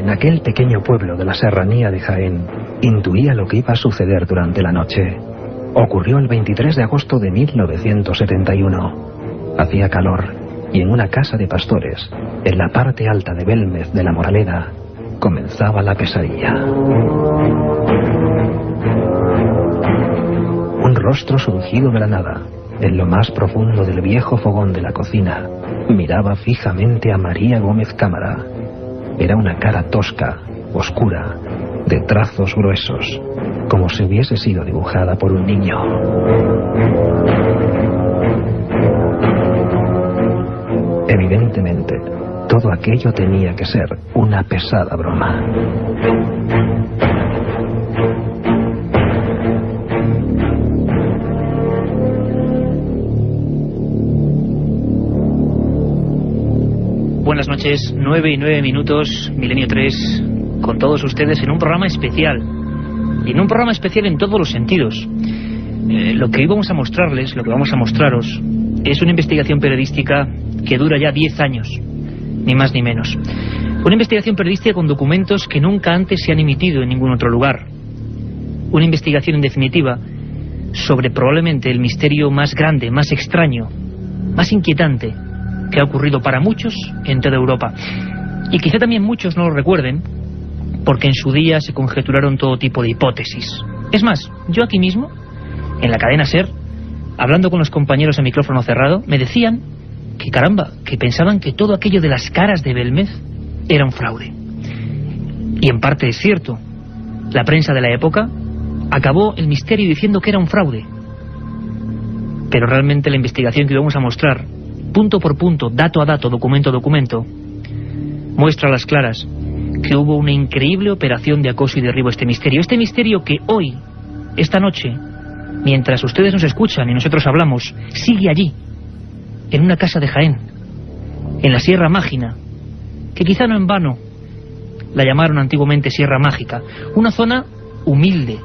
en aquel pequeño pueblo de la serranía de Jaén, intuía lo que iba a suceder durante la noche. Ocurrió el 23 de agosto de 1971. Hacía calor, y en una casa de pastores, en la parte alta de Belmez de la Moraleda, comenzaba la pesadilla. Un rostro surgido de la nada, en lo más profundo del viejo fogón de la cocina, miraba fijamente a María Gómez Cámara. Era una cara tosca, oscura, de trazos gruesos, como si hubiese sido dibujada por un niño. Evidentemente, todo aquello tenía que ser una pesada broma. Buenas noches, 9:09, Milenio 3, con todos ustedes en un programa especial. Y en un programa especial en todos los sentidos. Lo que hoy vamos a mostrarles, lo que vamos a mostraros, es una investigación periodística que dura ya 10 años, ni más ni menos. Una investigación periodística con documentos que nunca antes se han emitido en ningún otro lugar. Una investigación, en definitiva, sobre probablemente el misterio más grande, más extraño, más inquietante que ha ocurrido para muchos en toda Europa. Y quizá también muchos no lo recuerden, porque en su día se conjeturaron todo tipo de hipótesis. Es más, yo aquí mismo, en la cadena SER, hablando con los compañeros a micrófono cerrado, me decían que caramba, que pensaban que todo aquello de las caras de Belmez era un fraude. Y en parte es cierto. La prensa de la época acabó el misterio diciendo que era un fraude. Pero realmente la investigación que vamos a mostrar, punto por punto, dato a dato, documento a documento, muestra a las claras que hubo una increíble operación de acoso y derribo a este misterio. Este misterio que hoy, esta noche, mientras ustedes nos escuchan y nosotros hablamos, sigue allí, en una casa de Jaén, en la Sierra Mágina, que quizá no en vano la llamaron antiguamente Sierra Mágica, una zona humilde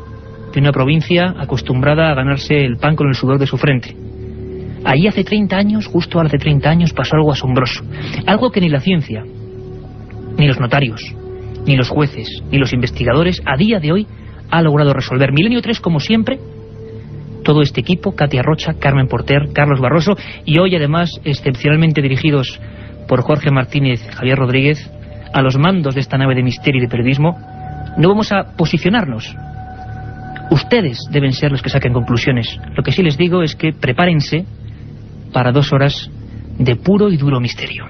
de una provincia acostumbrada a ganarse el pan con el sudor de su frente. Allí hace 30 años, justo hace 30 años, pasó algo asombroso, algo que ni la ciencia, ni los notarios, ni los jueces, ni los investigadores a día de hoy ha logrado resolver. Milenio 3, como siempre, todo este equipo, Katia Rocha, Carmen Porter, Carlos Barroso, y hoy además excepcionalmente dirigidos por Jorge Martínez, Javier Rodríguez, a los mandos de esta nave de misterio y de periodismo, no vamos a posicionarnos. Ustedes deben ser los que saquen conclusiones. Lo que sí les digo es que prepárense para 2 horas de puro y duro misterio.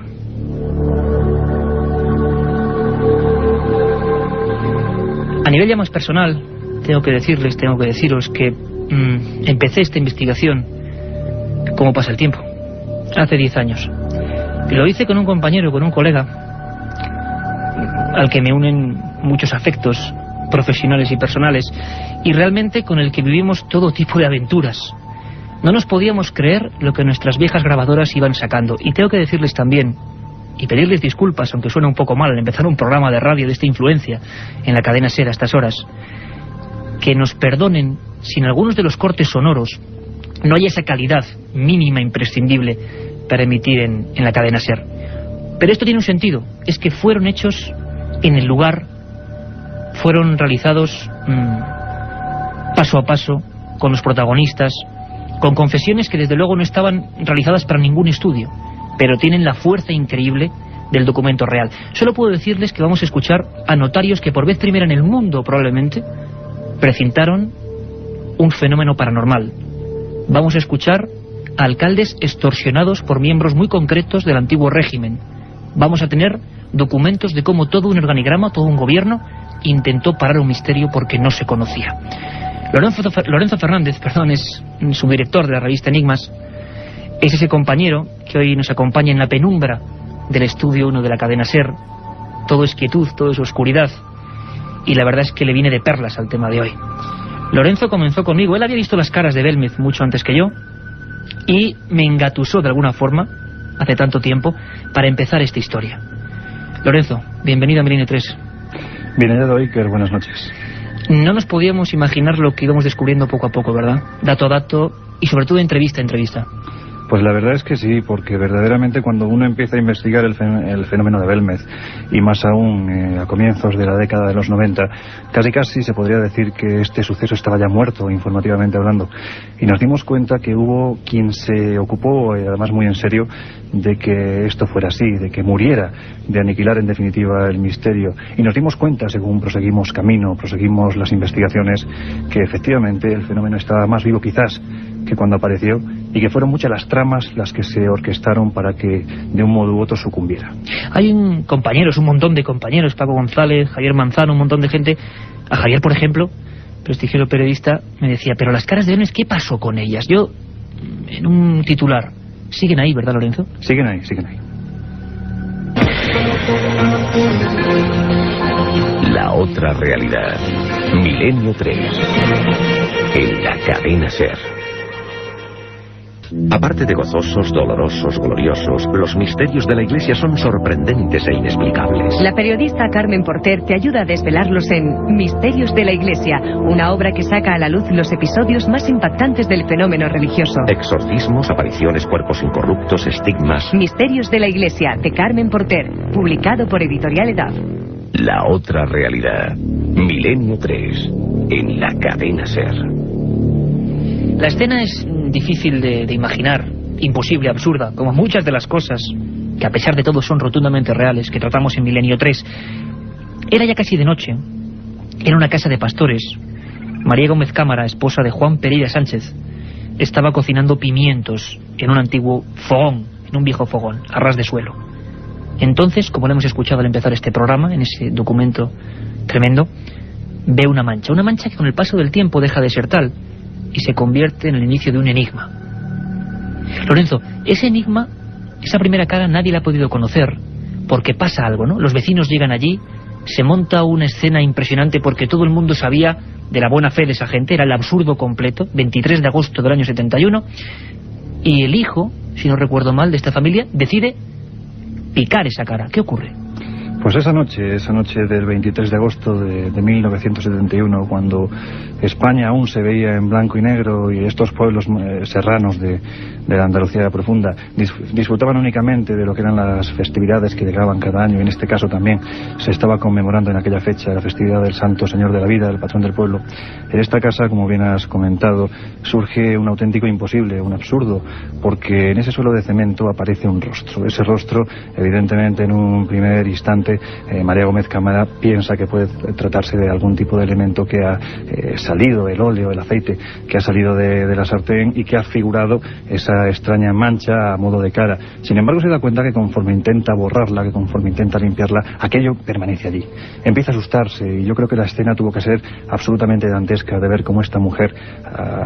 A nivel ya más personal, tengo que deciros que empecé esta investigación como pasa el tiempo, hace 10 años. Y lo hice con un compañero, con un colega, al que me unen muchos afectos profesionales y personales, y realmente con el que vivimos todo tipo de aventuras. No nos podíamos creer lo que nuestras viejas grabadoras iban sacando. Y tengo que decirles también, y pedirles disculpas, aunque suena un poco mal al empezar un programa de radio de esta influencia en la cadena SER a estas horas, que nos perdonen si en algunos de los cortes sonoros no hay esa calidad mínima imprescindible para emitir en la cadena SER. Pero esto tiene un sentido, es que fueron hechos en el lugar, fueron realizados paso a paso, con los protagonistas, con confesiones que desde luego no estaban realizadas para ningún estudio, pero tienen la fuerza increíble del documento real. Solo puedo decirles que vamos a escuchar a notarios que por vez primera en el mundo probablemente precintaron un fenómeno paranormal. Vamos a escuchar a alcaldes extorsionados por miembros muy concretos del antiguo régimen. Vamos a tener documentos de cómo todo un organigrama, todo un gobierno intentó parar un misterio porque no se conocía. Lorenzo Fernández, es subdirector de la revista Enigmas, es ese compañero que hoy nos acompaña en la penumbra del estudio 1 de la cadena SER. Todo es quietud, todo es oscuridad, y la verdad es que le viene de perlas al tema de hoy. Lorenzo comenzó conmigo, él había visto las caras de Belmez mucho antes que yo, y me engatusó de alguna forma, hace tanto tiempo, para empezar esta historia. Lorenzo, bienvenido a Milenio 3. Bienvenido, Iker, buenas noches. No nos podíamos imaginar lo que íbamos descubriendo poco a poco, ¿verdad? Dato a dato y sobre todo entrevista a entrevista. Pues la verdad es que sí, porque verdaderamente cuando uno empieza a investigar el fenómeno de Belmez, y más aún a comienzos de la década de los 90, casi se podría decir que este suceso estaba ya muerto, informativamente hablando. Y nos dimos cuenta que hubo quien se ocupó, además muy en serio, de que esto fuera así, de que muriera, de aniquilar en definitiva el misterio. Y nos dimos cuenta, según proseguimos camino, proseguimos las investigaciones, que efectivamente el fenómeno estaba más vivo quizás que cuando apareció, y que fueron muchas las tramas las que se orquestaron para que de un modo u otro sucumbiera. Hay un montón de compañeros, Paco González, Javier Manzano, un montón de gente. A Javier, por ejemplo, prestigioso periodista, me decía, pero las caras de Belmez, ¿qué pasó con ellas? Yo, en un titular, siguen ahí, ¿verdad, Lorenzo? Siguen ahí. La otra realidad. Milenio 3. En la cadena SER. Aparte de gozosos, dolorosos, gloriosos, los misterios de la Iglesia son sorprendentes e inexplicables. La periodista Carmen Porter te ayuda a desvelarlos en Misterios de la Iglesia, una obra que saca a la luz los episodios más impactantes del fenómeno religioso. Exorcismos, apariciones, cuerpos incorruptos, estigmas. Misterios de la Iglesia, de Carmen Porter, publicado por Editorial Edad. La otra realidad. Milenio 3. En la cadena SER. La escena es difícil de imaginar, imposible, absurda, como muchas de las cosas que a pesar de todo son rotundamente reales, que tratamos en Milenio 3. Era ya casi de noche, en una casa de pastores. María Gómez Cámara, esposa de Juan Pereira Sánchez, estaba cocinando pimientos en un antiguo fogón, en un viejo fogón, a ras de suelo. Entonces, como lo hemos escuchado al empezar este programa, en ese documento tremendo, ve una mancha que con el paso del tiempo deja de ser tal y se convierte en el inicio de un enigma. Lorenzo, ese enigma, esa primera cara nadie la ha podido conocer, porque pasa algo, ¿no? Los vecinos llegan allí, se monta una escena impresionante porque todo el mundo sabía de la buena fe de esa gente, era el absurdo completo, 23 de agosto del año 71, y el hijo, si no recuerdo mal, de esta familia, decide picar esa cara. ¿Qué ocurre? Pues esa noche del 23 de agosto de 1971, cuando España aún se veía en blanco y negro y estos pueblos serranos de la Andalucía profunda disfrutaban únicamente de lo que eran las festividades que llegaban cada año, y en este caso también se estaba conmemorando en aquella fecha la festividad del Santo Señor de la Vida, el patrón del pueblo. En esta casa, como bien has comentado, surge un auténtico imposible, un absurdo, porque en ese suelo de cemento aparece un rostro. Ese rostro, evidentemente, en un primer instante, María Gómez Cámara piensa que puede tratarse de algún tipo de elemento que ha salido, el óleo, el aceite, que ha salido de la sartén y que ha figurado esa extraña mancha a modo de cara. Sin embargo, se da cuenta que conforme intenta borrarla, que conforme intenta limpiarla, aquello permanece allí. Empieza a asustarse, y yo creo que la escena tuvo que ser absolutamente dantesca, de ver cómo esta mujer,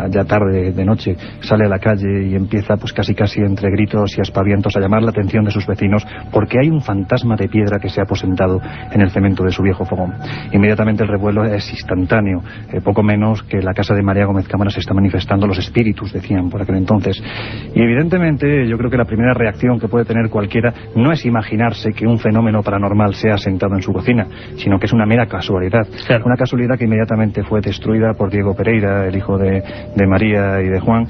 ya tarde de noche, sale a la calle y empieza pues casi entre gritos y aspavientos a llamar la atención de sus vecinos, porque hay un fantasma de piedra que se ha aposentado en el cemento de su viejo fogón. Inmediatamente el revuelo es instantáneo, poco menos que la casa de María Gómez Cámara se está manifestando los espíritus, decían por aquel entonces. Y evidentemente yo creo que la primera reacción que puede tener cualquiera no es imaginarse que un fenómeno paranormal sea sentado en su cocina, sino que es una mera casualidad. Claro. Una casualidad que inmediatamente fue destruida por Diego Pereira, el hijo de María y de Juan,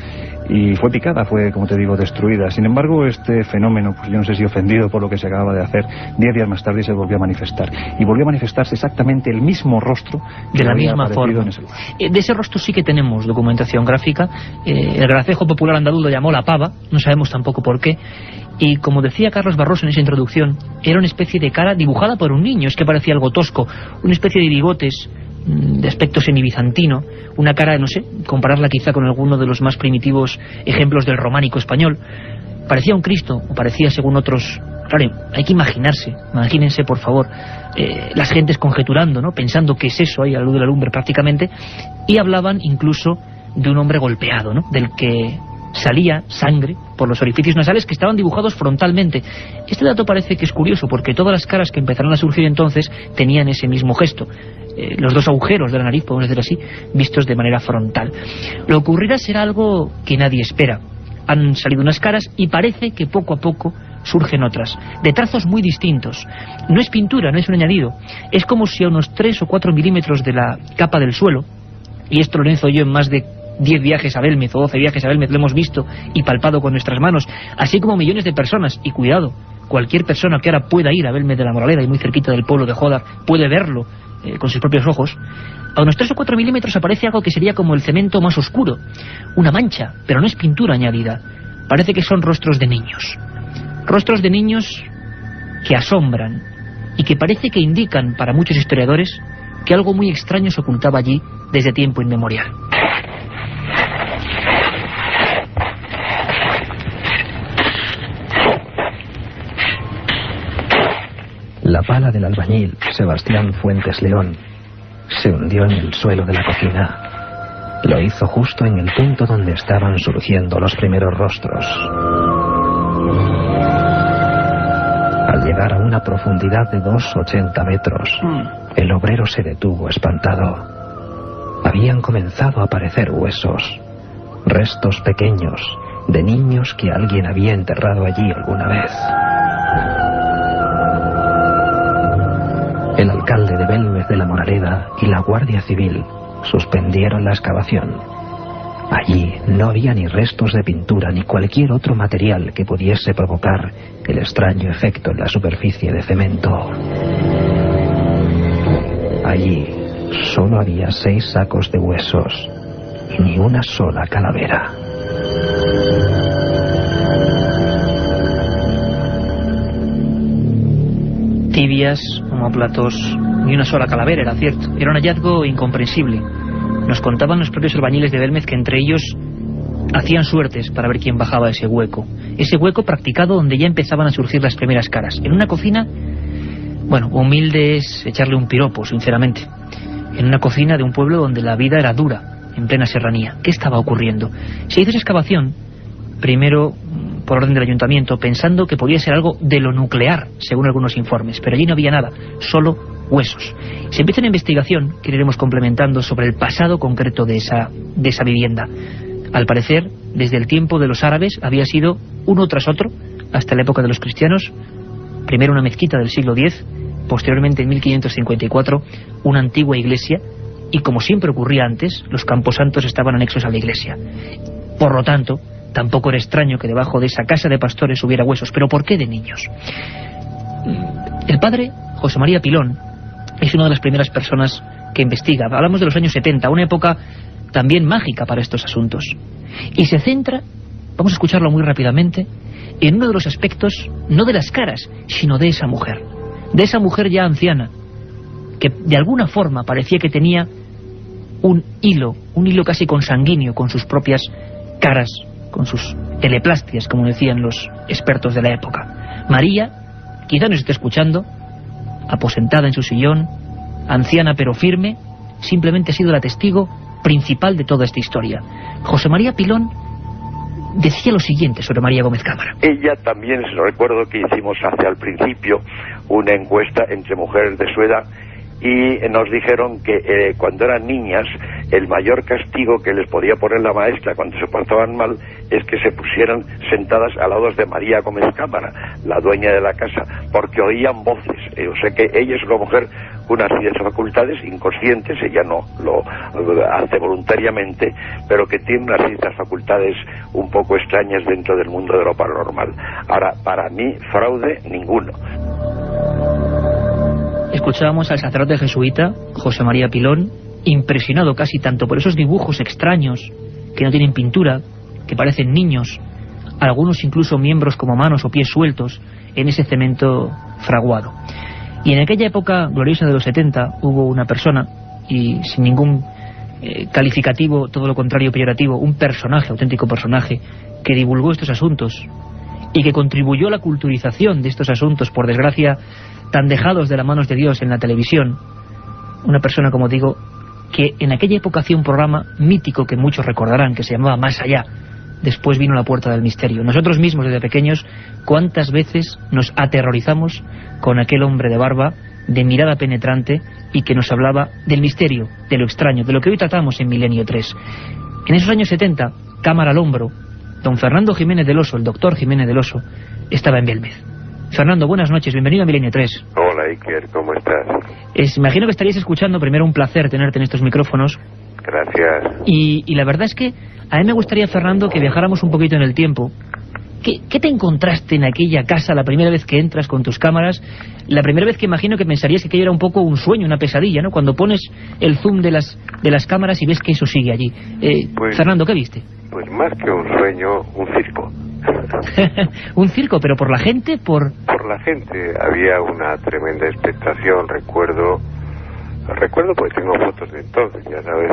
y fue picada, fue, como te digo, destruida. Sin embargo, este fenómeno, pues yo no sé si ofendido por lo que se acababa de hacer, 10 días más tarde se volvió a manifestar. Y volvió a manifestarse exactamente el mismo rostro que de la había misma aparecido forma. en ese lugar. De ese rostro sí que tenemos documentación gráfica. El gracejo popular andaluz lo llamó la pava, no sabemos tampoco por qué. Y como decía Carlos Barroso en esa introducción, era una especie de cara dibujada por un niño, es que parecía algo tosco, una especie de bigotes de aspecto semibizantino, una cara, no sé, compararla quizá con alguno de los más primitivos ejemplos del románico español. Parecía un Cristo, o parecía, según otros. Claro, hay que imagínense por favor, las gentes conjeturando, ¿no?, pensando qué es eso ahí a la luz de la lumbre prácticamente, y hablaban incluso de un hombre golpeado, ¿no?, del que salía sangre por los orificios nasales que estaban dibujados frontalmente. Este dato parece que es curioso porque todas las caras que empezaron a surgir entonces tenían ese mismo gesto. Los dos agujeros de la nariz, podemos decir así, vistos de manera frontal. Lo que ocurrirá será algo que nadie espera. Han salido unas caras y parece que poco a poco surgen otras, de trazos muy distintos. No es pintura, no es un añadido. Es como si a unos 3 o 4 milímetros de la capa del suelo, y esto Lorenzo y yo en más de 10 viajes a Belmez o 12 viajes a Belmez, lo hemos visto y palpado con nuestras manos, así como millones de personas, y cuidado, cualquier persona que ahora pueda ir a Belmez de la Moraleda y muy cerquita del pueblo de Jódar puede verlo con sus propios ojos. A unos 3 o 4 milímetros aparece algo que sería como el cemento más oscuro, una mancha, pero no es pintura añadida, parece que son rostros de niños que asombran y que parece que indican para muchos historiadores que algo muy extraño se ocultaba allí desde tiempo inmemorial. La pala del albañil Sebastián Fuentes León se hundió en el suelo de la cocina. Lo hizo justo en el punto donde estaban surgiendo los primeros rostros. Al llegar a una profundidad de 2,80 metros, el obrero se detuvo espantado. Habían comenzado a aparecer huesos, restos pequeños de niños que alguien había enterrado allí alguna vez. El alcalde de Belmez de la Moraleda y la Guardia Civil suspendieron la excavación. Allí no había ni restos de pintura ni cualquier otro material que pudiese provocar el extraño efecto en la superficie de cemento. Allí solo había 6 sacos de huesos y ni una sola calavera. Tibias, omóplatos, ni una sola calavera, era cierto. Era un hallazgo incomprensible. Nos contaban los propios albañiles de Belmez que entre ellos hacían suertes para ver quién bajaba ese hueco. Ese hueco practicado donde ya empezaban a surgir las primeras caras. En una cocina, bueno, humilde es echarle un piropo, sinceramente. En una cocina de un pueblo donde la vida era dura, en plena serranía. ¿Qué estaba ocurriendo? Se hizo esa excavación, primero por orden del ayuntamiento, pensando que podía ser algo de lo nuclear, según algunos informes, pero allí no había nada, solo huesos. Se empieza una investigación que iremos complementando sobre el pasado concreto de esa vivienda. Al parecer, desde el tiempo de los árabes había sido uno tras otro, hasta la época de los cristianos, primero una mezquita del siglo X, posteriormente en 1554 una antigua iglesia, y como siempre ocurría antes, los camposantos estaban anexos a la iglesia. Por lo tanto, tampoco era extraño que debajo de esa casa de pastores hubiera huesos. ¿Pero por qué de niños? El padre, José María Pilón, es una de las primeras personas que investiga. Hablamos de los años 70, una época también mágica para estos asuntos. Y se centra, vamos a escucharlo muy rápidamente, en uno de los aspectos, no de las caras, sino de esa mujer. De esa mujer ya anciana, que de alguna forma parecía que tenía un hilo casi consanguíneo con sus propias caras, con sus teleplastias, como decían los expertos de la época. María, quizá nos esté escuchando, aposentada en su sillón, anciana pero firme, simplemente ha sido la testigo principal de toda esta historia. José María Pilón decía lo siguiente sobre María Gómez Cámara. Ella también, recuerdo que hicimos hacia el principio una encuesta entre mujeres de su edad, y nos dijeron que cuando eran niñas el mayor castigo que les podía poner la maestra cuando se portaban mal es que se pusieran sentadas al lado de María Gómez Cámara, la dueña de la casa, porque oían voces. O sea que ella es una mujer con unas ciertas facultades inconscientes, ella no lo hace voluntariamente, pero que tiene unas ciertas facultades un poco extrañas dentro del mundo de lo paranormal. Ahora, para mí, fraude ninguno. Escuchábamos al sacerdote jesuita José María Pilón, impresionado casi tanto por esos dibujos extraños que no tienen pintura, que parecen niños, algunos incluso miembros como manos o pies sueltos en ese cemento fraguado. Y en aquella época gloriosa de los 70 hubo una persona, y sin ningún calificativo, todo lo contrario peyorativo, un personaje, auténtico personaje, que divulgó estos asuntos y que contribuyó a la culturización de estos asuntos, por desgracia tan dejados de las manos de Dios en la televisión. Una persona, como digo, que en aquella época hacía un programa mítico que muchos recordarán, que se llamaba Más Allá. Después vino La Puerta del Misterio. Nosotros mismos desde pequeños, ¿cuántas veces nos aterrorizamos con aquel hombre de barba, de mirada penetrante, y que nos hablaba del misterio, de lo extraño, de lo que hoy tratamos en Milenio 3? En esos años 70, cámara al hombro, don Fernando Jiménez del Oso, el doctor Jiménez del Oso, estaba en Belmez. Fernando, buenas noches, bienvenido a Milenio 3. Hola Iker, ¿cómo estás? Imagino que estaríais escuchando, primero un placer tenerte en estos micrófonos, Gracias. Y la verdad es que a mí me gustaría, Fernando, que viajáramos un poquito en el tiempo. ¿Qué te encontraste en aquella casa la primera vez que entras con tus cámaras? La primera vez que imagino que pensarías que aquello era un poco un sueño, una pesadilla, ¿no? Cuando pones el zoom de las cámaras y ves que eso sigue allí. Fernando, ¿qué viste? Pues más que un sueño, un circo. Un circo, pero por la gente, Por la gente. Había una tremenda expectación, recuerdo porque tengo fotos de entonces, ya sabes,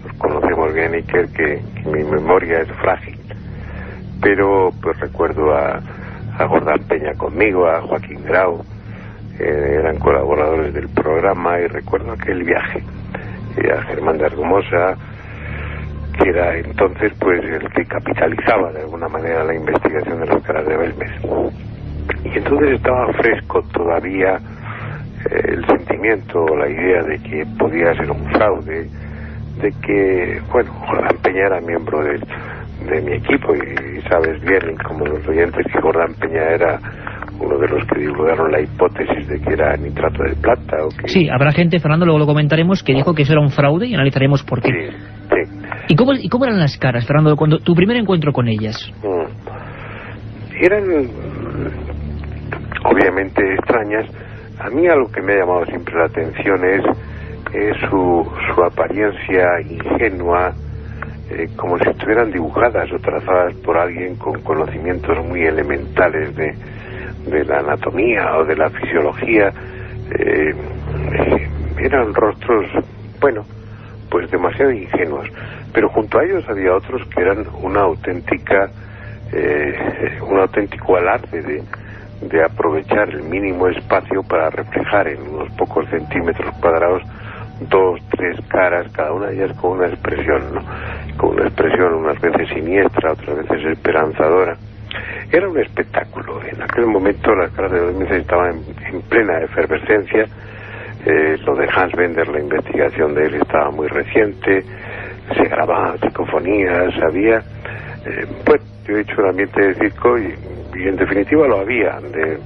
nos conocemos bien, Iker, que mi memoria es frágil. Pero pues recuerdo a Jordán Peña conmigo, a Joaquín Grau, eran colaboradores del programa, y recuerdo aquel viaje, y a Germán de Argumosa, que era entonces pues el que capitalizaba de alguna manera la investigación de los caras de Belmes. Y entonces estaba fresco todavía el sentimiento, la idea de que podía ser un fraude, de que, bueno, Jordán Peña era miembro de mi equipo, y sabes bien, como los oyentes, que Jordán Peña era uno de los que divulgaron la hipótesis de que era nitrato de plata. O que... Sí, habrá gente, Fernando, luego lo comentaremos, que dijo que eso era un fraude y analizaremos por qué. Sí. ¿Y cómo eran las caras, Fernando, cuando tu primer encuentro con ellas? Eran obviamente extrañas. A mí algo que me ha llamado siempre la atención es su apariencia ingenua, como si estuvieran dibujadas o trazadas por alguien con conocimientos muy elementales de la anatomía o de la fisiología. Eran rostros, bueno, pues demasiado ingenuos, pero junto a ellos había otros que eran un auténtico alarde de aprovechar el mínimo espacio para reflejar en unos pocos centímetros cuadrados 2, 3 caras, cada una de ellas con una expresión, ¿no? Con una expresión unas veces siniestra, otras veces esperanzadora. Era un espectáculo. En aquel momento las caras de Belmes estaban en plena efervescencia. Lo de Hans Bender, la investigación de él estaba muy reciente, se grababan psicofonías, había... bueno, yo he hecho un ambiente de circo y en definitiva lo había,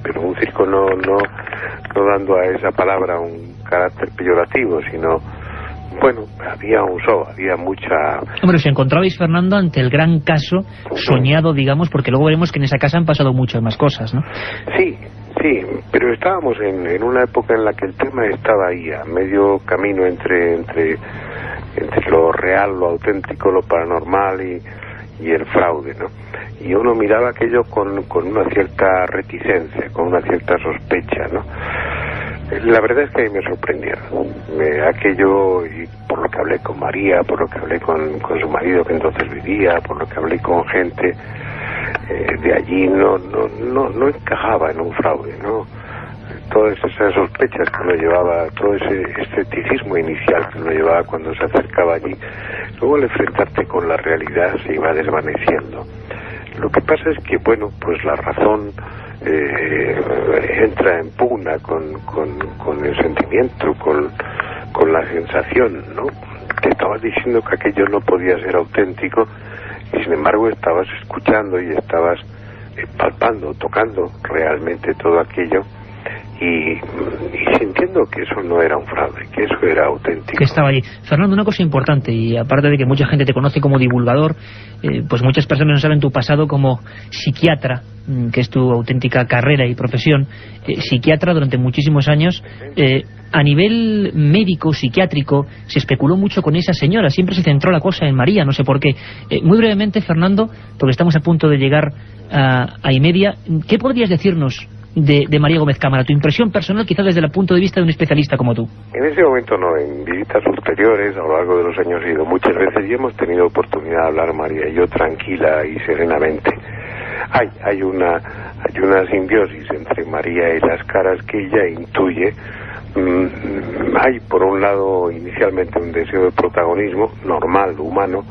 pero un circo no dando a esa palabra un carácter peyorativo, sino, bueno, había un show, había mucha... Hombre, os encontrabais, Fernando, ante el gran caso soñado, digamos, porque luego veremos que en esa casa han pasado muchas más cosas, ¿no? Sí, pero estábamos en una época en la que el tema estaba ahí, a medio camino entre lo real, lo auténtico, lo paranormal y el fraude, ¿no? Y uno miraba aquello con una cierta reticencia, con una cierta sospecha, ¿no? La verdad es que a mí me sorprendieron. Aquello, y por lo que hablé con María, por lo que hablé con su marido que entonces vivía, por lo que hablé con gente de allí, no encajaba en un fraude, ¿no? Todas esas sospechas que uno llevaba, todo ese escepticismo inicial que uno llevaba cuando se acercaba allí, luego al enfrentarte con la realidad se iba desvaneciendo. Lo que pasa es que, bueno, pues la razón entra en pugna con el sentimiento, con la sensación, ¿no? Te estabas diciendo que aquello no podía ser auténtico y sin embargo estabas escuchando y estabas palpando, tocando realmente todo aquello y sintiendo que eso no era un fraude, que eso era auténtico. Que estaba allí. Fernando, una cosa importante, y aparte de que mucha gente te conoce como divulgador, pues muchas personas no saben tu pasado como psiquiatra, que es tu auténtica carrera y profesión. Psiquiatra durante muchísimos años. A nivel médico, psiquiátrico, se especuló mucho con esa señora, siempre se centró la cosa en María, no sé por qué. Muy brevemente, Fernando, porque estamos a punto de llegar a y media, ¿qué podrías decirnos de María Gómez Cámara? Tu impresión personal, quizás desde el punto de vista de un especialista como tú. En ese momento no, en visitas ulteriores, a lo largo de los años he ido muchas veces y hemos tenido oportunidad de hablar María y yo tranquila y serenamente. Hay una simbiosis entre María y las caras que ella intuye. Hay por un lado inicialmente un deseo de protagonismo normal, humano,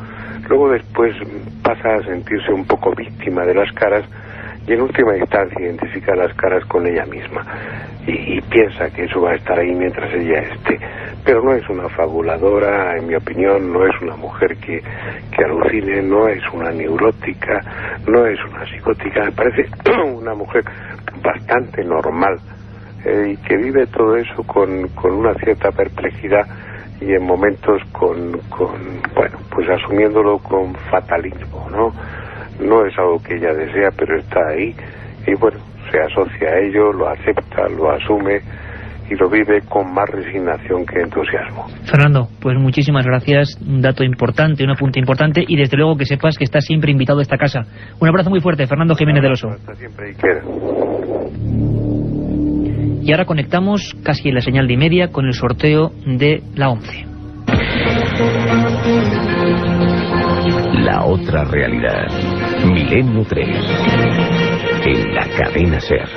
luego después pasa a sentirse un poco víctima de las caras y en última instancia identifica las caras con ella misma y piensa que eso va a estar ahí mientras ella esté, pero no es una fabuladora, en mi opinión, no es una mujer que alucine, no es una neurótica, no es una psicótica, me parece una mujer bastante normal y que vive todo eso con una cierta perplejidad y en momentos bueno, pues asumiéndolo con fatalismo, ¿no? No es algo que ella desea, pero está ahí, y bueno, se asocia a ello, lo acepta, lo asume y lo vive con más resignación que entusiasmo. Fernando, pues muchísimas gracias, un dato importante, un apunte importante, y desde luego que sepas que estás siempre invitado a esta casa. Un abrazo muy fuerte, Fernando Jiménez del Oso. Hasta siempre, Iker. Y ahora conectamos casi en la señal de y media con el sorteo de la 11. La otra realidad. Milenio 3. En la cadena SER.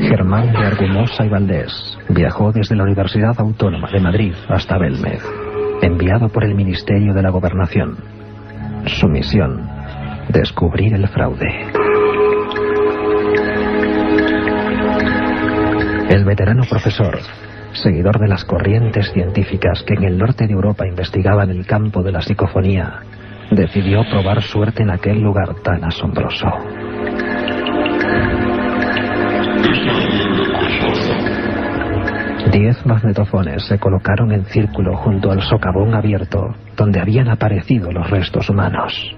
Germán de Argumosa y Valdés viajó desde la Universidad Autónoma de Madrid hasta Belmez, enviado por el Ministerio de la Gobernación. Su misión: descubrir el fraude. El veterano profesor, seguidor de las corrientes científicas que en el norte de Europa investigaban el campo de la psicofonía, decidió probar suerte en aquel lugar tan asombroso. Diez magnetofones se colocaron en círculo junto al socavón abierto donde habían aparecido los restos humanos.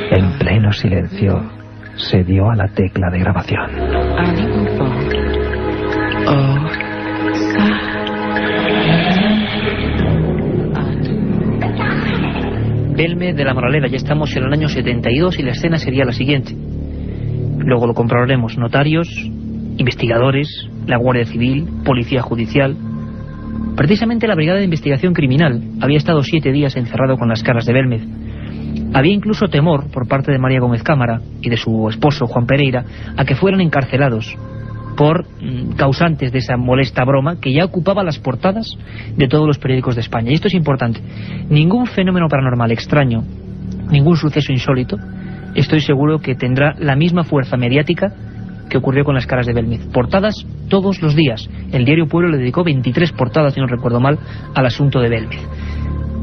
En pleno silencio se dio a la tecla de grabación. Belmez de la Moraleda, ya estamos en el año 72 y la escena sería la siguiente. Luego lo comprobaremos: notarios, investigadores, la Guardia Civil, Policía Judicial. Precisamente la Brigada de Investigación Criminal había estado 7 días encerrado con las caras de Belmez. Había incluso temor por parte de María Gómez Cámara y de su esposo Juan Pereira a que fueran encarcelados por causantes de esa molesta broma que ya ocupaba las portadas de todos los periódicos de España. Y esto es importante: ningún fenómeno paranormal extraño, ningún suceso insólito, estoy seguro que tendrá la misma fuerza mediática que ocurrió con las caras de Belmez. Portadas todos los días. El diario Pueblo le dedicó 23 portadas, si no recuerdo mal, al asunto de Belmez.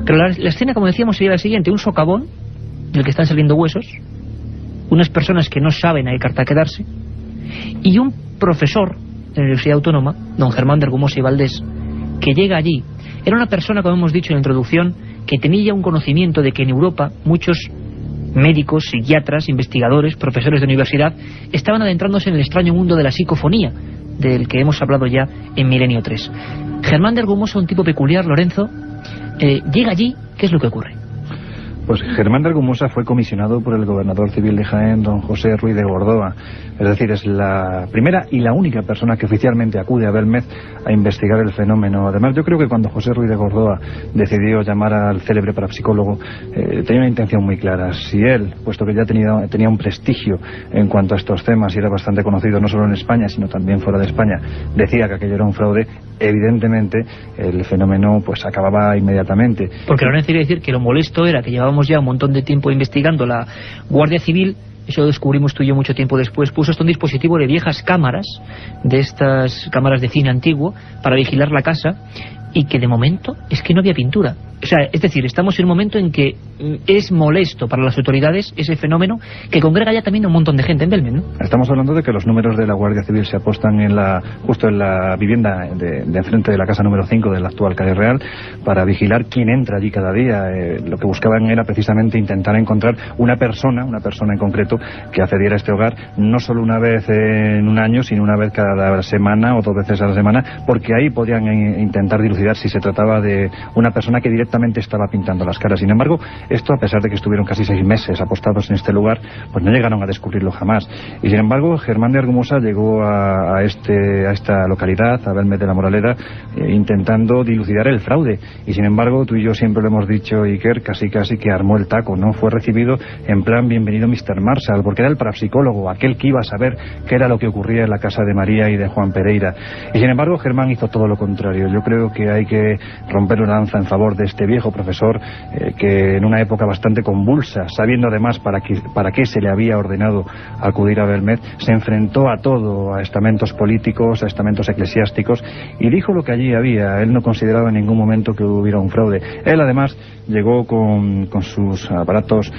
Pero la escena, como decíamos, sería la siguiente: un socavón del que están saliendo huesos, unas personas que no saben a qué carta quedarse, y un profesor de la Universidad Autónoma, don Germán de Argumosa y Valdés, que llega allí. Era una persona, como hemos dicho en la introducción, que tenía ya un conocimiento de que en Europa muchos médicos, psiquiatras, investigadores, profesores de universidad estaban adentrándose en el extraño mundo de la psicofonía, del que hemos hablado ya en Milenio 3. Germán de Argumosa, un tipo peculiar, Lorenzo, llega allí. ¿Qué es lo que ocurre? Pues Germán de Argumosa fue comisionado por el gobernador civil de Jaén, don José Ruiz de Gordoa. Es decir, es la primera y la única persona que oficialmente acude a Belmez a investigar el fenómeno. Además, yo creo que cuando José Ruiz de Gordoa decidió llamar al célebre parapsicólogo, tenía una intención muy clara. Si él, puesto que ya tenía un prestigio en cuanto a estos temas y era bastante conocido no solo en España, sino también fuera de España, decía que aquello era un fraude, evidentemente el fenómeno pues acababa inmediatamente. Porque Lorenzo quiere decir que lo molesto era que llevábamos ya un montón de tiempo investigando. La Guardia Civil, eso lo descubrimos tú y yo mucho tiempo después, puso esto un dispositivo de viejas cámaras, de estas cámaras de cine antiguo, para vigilar la casa, y que de momento es que no había pintura. O sea, es decir, estamos en un momento en que es molesto para las autoridades ese fenómeno que congrega ya también a un montón de gente en Belmez, ¿no? Estamos hablando de que los números de la Guardia Civil se apostan justo en la vivienda de enfrente de la casa número 5 del actual Calle Real, para vigilar quién entra allí cada día. Lo que buscaban era precisamente intentar encontrar una persona en concreto que accediera a este hogar, no solo una vez en un año, sino una vez cada semana o 2 veces a la semana, porque ahí podían intentar dilucidar si se trataba de una persona que directamente estaba pintando las caras. Sin embargo, esto, a pesar de que estuvieron casi 6 meses apostados en este lugar, pues no llegaron a descubrirlo jamás. Y sin embargo, Germán de Argumosa llegó a esta localidad, a Belmez de la Moraleda, intentando dilucidar el fraude. Y sin embargo, tú y yo siempre lo hemos dicho, Iker, casi que armó el taco, ¿no? Fue recibido en plan bienvenido Mr. Marshall, porque era el parapsicólogo, aquel que iba a saber qué era lo que ocurría en la casa de María y de Juan Pereira. Y sin embargo, Germán hizo todo lo contrario. Yo creo que hay que romper una lanza en favor de este viejo profesor, que en una época bastante convulsa, sabiendo además para qué se le había ordenado acudir a Belmez, se enfrentó a todo, a estamentos políticos, a estamentos eclesiásticos, y dijo lo que allí había. Él no consideraba en ningún momento que hubiera un fraude. Él además llegó con sus aparatos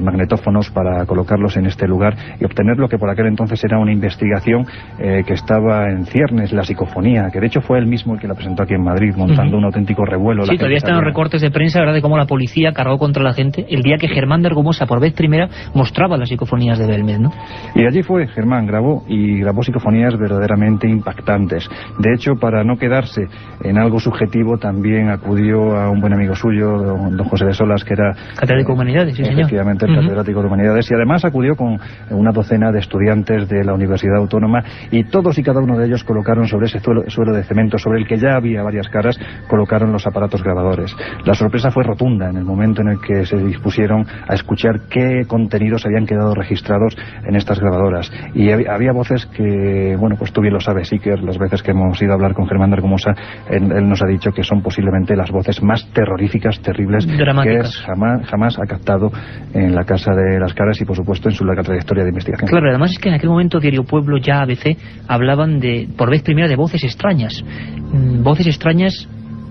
magnetófonos para colocarlos en este lugar y obtener lo que por aquel entonces era una investigación que estaba en ciernes, la psicofonía, que de hecho fue él mismo el que la presentó aquí en Madrid, montando un auténtico revuelo. Sí, todavía están los recortes de prensa, ¿verdad?, de cómo la policía cargó contra la gente el día que Germán de Argumosa por vez primera mostraba las psicofonías de Belmez, ¿no? Y allí fue Germán, grabó psicofonías verdaderamente impactantes. De hecho, para no quedarse en algo subjetivo, también acudió a un buen amigo suyo, don José de Solas, que era catedrático de Humanidades, sí, señor. Efectivamente, el catedrático de Humanidades, y además acudió con una docena de estudiantes de la Universidad Autónoma, y todos y cada uno de ellos colocaron sobre ese suelo de cemento, sobre el que ya había varias caras, colocaron los aparatos grabadores. La sorpresa fue rotunda en el momento en el que se dispusieron a escuchar qué contenidos habían quedado registrados en estas grabadoras. Y había voces que, bueno, pues tú bien lo sabes, Iker, las veces que hemos ido a hablar con Germán de Argumosa, él nos ha dicho que son posiblemente las voces más terroríficas, terribles, dramáticas, que jamás ha captado en la Casa de las Caras y, por supuesto, en su larga trayectoria de investigación. Claro, además es que en aquel momento Diario Pueblo, ya ABC, hablaban por vez primera de voces extrañas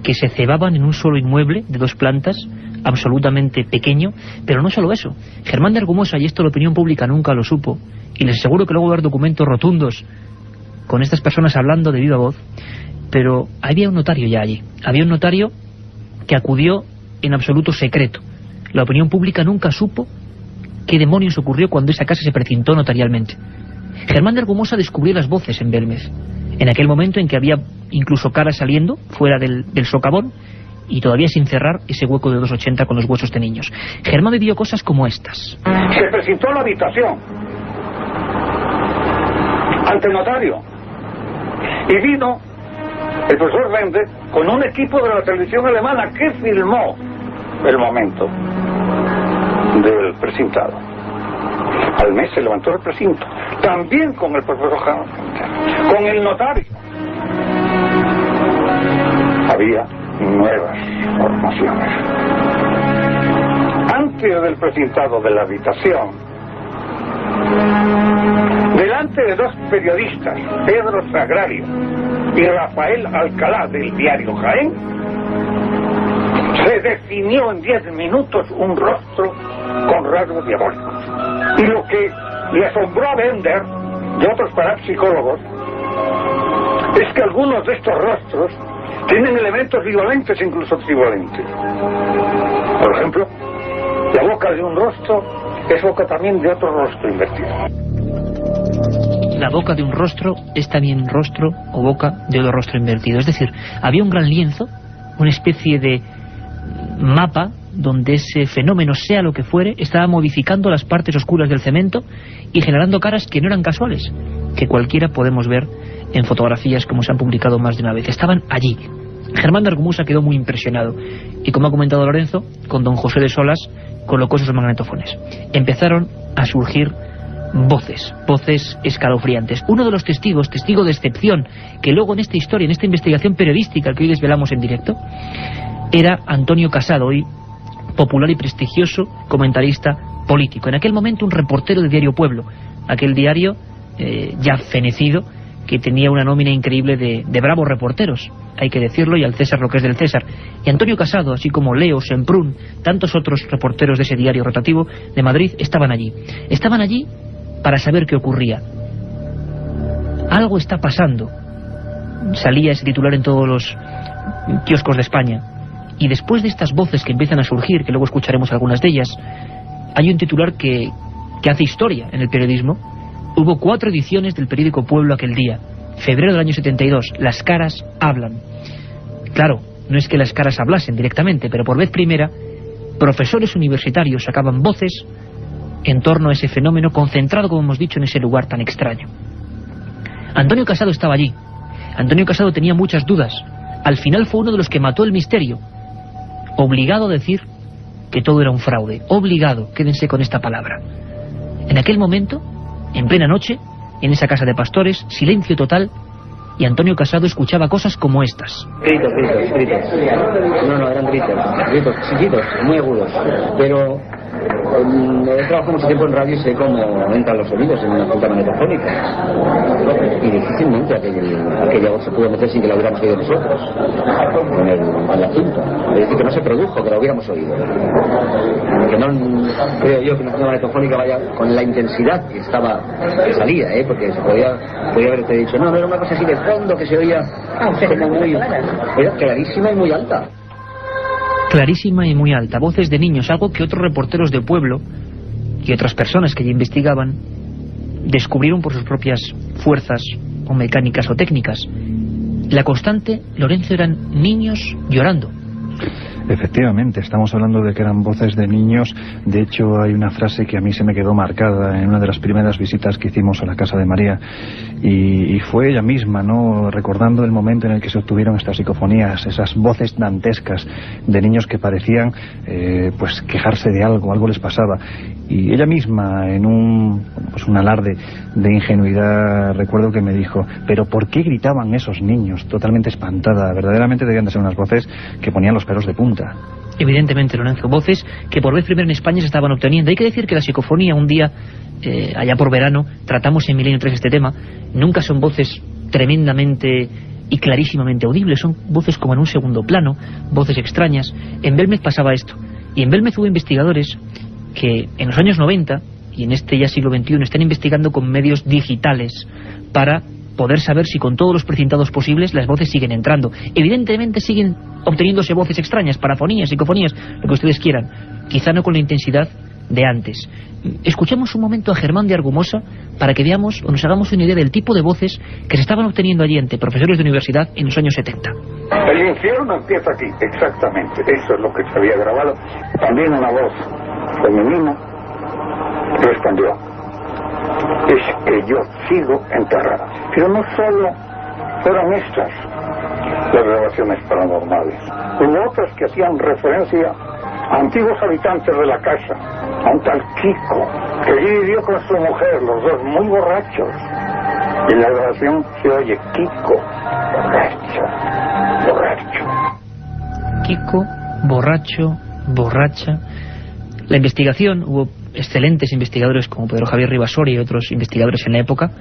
que se cebaban en un solo inmueble de 2 plantas, absolutamente pequeño. Pero no solo eso, Germán de Argumosa, y esto la opinión pública nunca lo supo, y les aseguro que luego va a haber documentos rotundos con estas personas hablando de viva voz, pero había un notario ya allí, había un notario que acudió en absoluto secreto. La opinión pública nunca supo qué demonios ocurrió cuando esa casa se precintó notarialmente. Germán de Argumosa descubrió las voces en Belmez, en aquel momento en que había incluso caras saliendo fuera del socavón y todavía sin cerrar ese hueco de 2,80 con los huesos de niños. Germán vivió cosas como estas. Se precintó la habitación ante el notario y vino el profesor Rende con un equipo de la televisión alemana que filmó el momento del precintado. Al mes se levantó el precinto, también con el profesor Rende, con el notario. Había nuevas formaciones. Antes del precintado de la habitación, delante de 2 periodistas, Pedro Sagrario y Rafael Alcalá del diario Jaén, se definió en 10 minutos un rostro con rasgos diabólicos. Y lo que le asombró a Bender y otros parapsicólogos es que algunos de estos rostros tienen elementos bivalentes, incluso trivalentes. Por ejemplo, la boca de un rostro es boca también de otro rostro invertido. La boca de un rostro es también rostro o boca de otro rostro invertido. Es decir, había un gran lienzo, una especie de mapa donde ese fenómeno, sea lo que fuere, estaba modificando las partes oscuras del cemento y generando caras que no eran casuales, que cualquiera podemos ver en fotografías como se han publicado más de una vez. Estaban allí. Germán de Argumosa quedó muy impresionado y, como ha comentado Lorenzo, con don José de Solas colocó sus magnetófones. Empezaron a surgir voces escalofriantes. Uno de los testigos, testigo de excepción, que luego en esta historia, en esta investigación periodística que hoy desvelamos en directo, era Antonio Casado, hoy popular y prestigioso comentarista político. En aquel momento un reportero de Diario Pueblo, aquel diario ya fenecido, que tenía una nómina increíble de bravos reporteros, hay que decirlo, y al César lo que es del César. Y Antonio Casado, así como Leo, Semprún, tantos otros reporteros de ese diario rotativo de Madrid, estaban allí. Estaban allí para saber qué ocurría. Algo está pasando. Salía ese titular en todos los kioscos de España. Y después de estas voces que empiezan a surgir, que luego escucharemos algunas de ellas, hay un titular que hace historia en el periodismo. Hubo 4 ediciones del periódico Pueblo aquel día, febrero del año 72. Las caras hablan. Claro, no es que las caras hablasen directamente, pero por vez primera, profesores universitarios sacaban voces en torno a ese fenómeno concentrado, como hemos dicho, en ese lugar tan extraño. Antonio Casado estaba allí. Antonio Casado tenía muchas dudas. Al final fue uno de los que mató el misterio, obligado a decir que todo era un fraude. Obligado, quédense con esta palabra. En aquel momento, en plena noche, en esa casa de pastores, silencio total, y Antonio Casado escuchaba cosas como estas. Gritos. No, eran gritos chiquitos, muy agudos. Pero he trabajado mucho tiempo en radio y sé cómo entran los sonidos en una cinta magnetofónica. Y difícilmente aquella voz se pudo meter sin que la hubiéramos oído nosotros en la cinta. Es decir, que no se produjo, que la hubiéramos oído. Que no creo yo que una cinta magnetofónica vaya con la intensidad que salía, porque se podía haberte dicho, no era una cosa así de fondo que se oía como muy... Era clarísima y muy alta. Clarísima y muy alta, voces de niños, algo que otros reporteros de pueblo y otras personas que allí investigaban descubrieron por sus propias fuerzas o mecánicas o técnicas. La constante, Lorenzo, eran niños llorando. Efectivamente, estamos hablando de que eran voces de niños. De hecho, hay una frase que a mí se me quedó marcada en una de las primeras visitas que hicimos a la casa de María, y fue ella misma, ¿no?, recordando el momento en el que se obtuvieron estas psicofonías, esas voces dantescas de niños que parecían pues quejarse de algo les pasaba. Y ella misma, en un alarde de ingenuidad, recuerdo que me dijo, pero ¿por qué gritaban esos niños? Totalmente espantada. Verdaderamente debían de ser unas voces que ponían los pelos de punta. Evidentemente, Lorenzo, voces que por vez primera en España se estaban obteniendo. Hay que decir que la psicofonía, un día, allá por verano, tratamos en Milenio 3 este tema. Nunca son voces tremendamente y clarísimamente audibles, son voces como en un segundo plano, voces extrañas. En Belmez pasaba esto, y en Belmez hubo investigadores que en los años 90 y en este ya siglo XXI están investigando con medios digitales para poder saber si con todos los precintados posibles las voces siguen entrando. Evidentemente siguen obteniéndose voces extrañas, parafonías, psicofonías, lo que ustedes quieran, quizá no con la intensidad de antes. Escuchemos un momento a Germán de Argumosa para que veamos o nos hagamos una idea del tipo de voces que se estaban obteniendo allí ante profesores de universidad en los años 70. El infierno empieza aquí, exactamente, eso es lo que se había grabado. También una voz femenina respondió, es que yo sigo enterrada. Pero no solo fueron estas las grabaciones paranormales, hubo otras que hacían referencia a antiguos habitantes de la casa, a un tal Kiko, que allí vivió con su mujer, los dos muy borrachos. Y en la grabación se oye Kiko, borracho. Kiko, borracho, borracha. La investigación, hubo excelentes investigadores como Pedro Javier Rivasoria y otros investigadores en la época,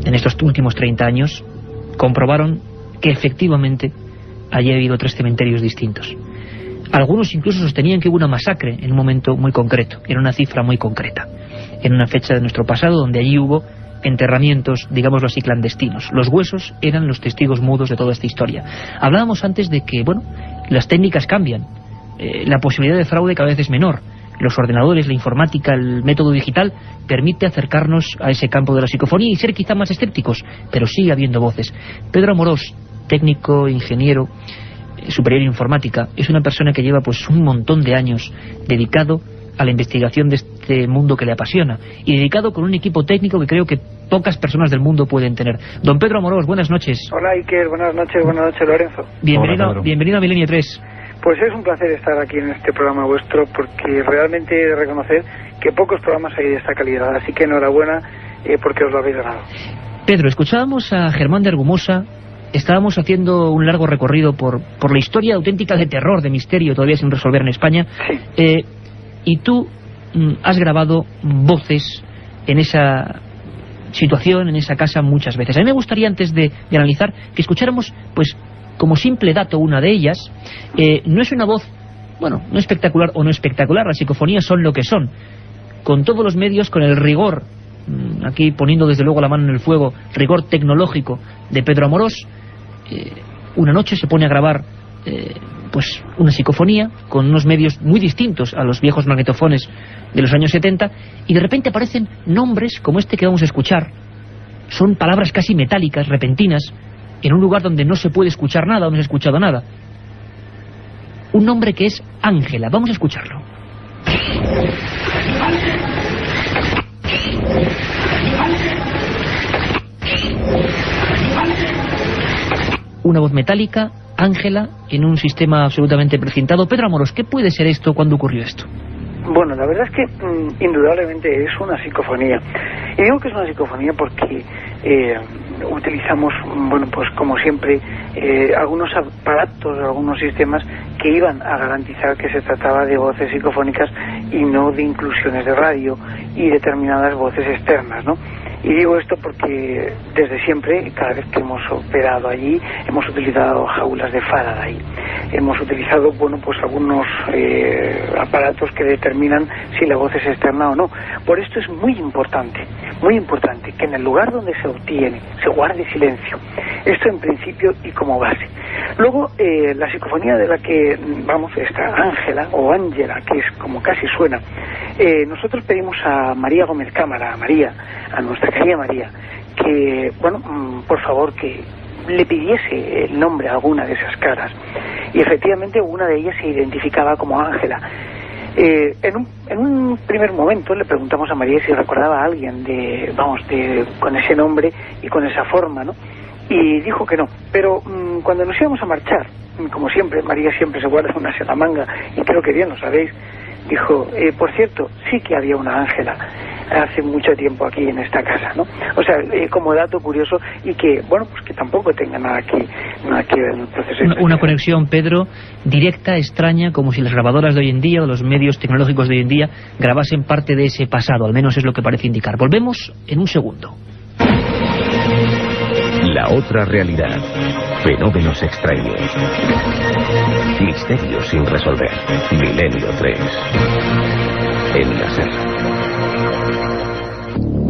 en estos últimos 30 años, comprobaron que efectivamente allí ha habido 3 cementerios distintos. Algunos incluso sostenían que hubo una masacre en un momento muy concreto, en una cifra muy concreta, en una fecha de nuestro pasado donde allí hubo enterramientos, digámoslo así, clandestinos. Los huesos eran los testigos mudos de toda esta historia. Hablábamos antes de que, bueno, las técnicas cambian, la posibilidad de fraude cada vez es menor. Los ordenadores, la informática, el método digital permite acercarnos a ese campo de la psicofonía y ser quizá más escépticos, pero sigue habiendo voces. Pedro Amorós, técnico, ingeniero, superior en informática, es una persona que lleva pues un montón de años dedicado a la investigación de este mundo que le apasiona y dedicado con un equipo técnico que creo que pocas personas del mundo pueden tener. Don Pedro Amorós, buenas noches. Hola Iker, buenas noches Lorenzo. Bienvenido a Milenio 3. Pues es un placer estar aquí en este programa vuestro, porque realmente he de reconocer que pocos programas hay de esta calidad, así que enhorabuena porque os lo habéis ganado. Pedro, escuchábamos a Germán de Argumosa, estábamos haciendo un largo recorrido por la historia auténtica de terror, de misterio, todavía sin resolver en España, sí. Y tú has grabado voces en esa situación, en esa casa muchas veces. A mí me gustaría, antes de analizar, que escucháramos, pues, como simple dato, una de ellas. No es una voz, bueno, no espectacular o no espectacular, las psicofonías son lo que son, con todos los medios, con el rigor, aquí poniendo desde luego la mano en el fuego, rigor tecnológico de Pedro Amorós. Una noche se pone a grabar pues una psicofonía con unos medios muy distintos a los viejos magnetofones de los años 70, y de repente aparecen nombres como este que vamos a escuchar. Son palabras casi metálicas, repentinas, en un lugar donde no se puede escuchar nada o no se ha escuchado nada. Un nombre que es Ángela. Vamos a escucharlo. Una voz metálica, Ángela, en un sistema absolutamente precintado. Pedro Amorós, ¿qué puede ser esto? ¿Cuándo ocurrió esto? Bueno, la verdad es que indudablemente es una psicofonía. Y digo que es una psicofonía porque utilizamos, bueno, pues como siempre, algunos aparatos, algunos sistemas que iban a garantizar que se trataba de voces psicofónicas y no de inclusiones de radio y determinadas voces externas, ¿no? Y digo esto porque desde siempre, cada vez que hemos operado allí, hemos utilizado jaulas de Faraday. Hemos utilizado, bueno, pues algunos aparatos que determinan si la voz es externa o no. Por esto es muy importante que en el lugar donde se obtiene se guarde silencio. Esto en principio y como base. Luego, la psicofonía de la que, vamos, esta Ángela o Ángela, que es como casi suena, nosotros pedimos a María Gómez Cámara, a nuestra querida María, que, bueno, por favor, que le pidiese el nombre a alguna de esas caras. Y efectivamente una de ellas se identificaba como Ángela. En un primer momento le preguntamos a María si recordaba a alguien con ese nombre y con esa forma, ¿no? Y dijo que no. Pero cuando nos íbamos a marchar, como siempre, María siempre se guarda una en la manga, y creo que bien lo sabéis, dijo, por cierto, sí que había una Ángela hace mucho tiempo aquí en esta casa, ¿no? O sea, como dato curioso, y que, bueno, pues que tampoco tenga nada que ver en el proceso. Una conexión, Pedro, directa, extraña, como si las grabadoras de hoy en día o los medios tecnológicos de hoy en día grabasen parte de ese pasado, al menos es lo que parece indicar. Volvemos en un segundo. La otra realidad. Fenómenos extraños. Misterios sin resolver. Milenio 3. En la SER.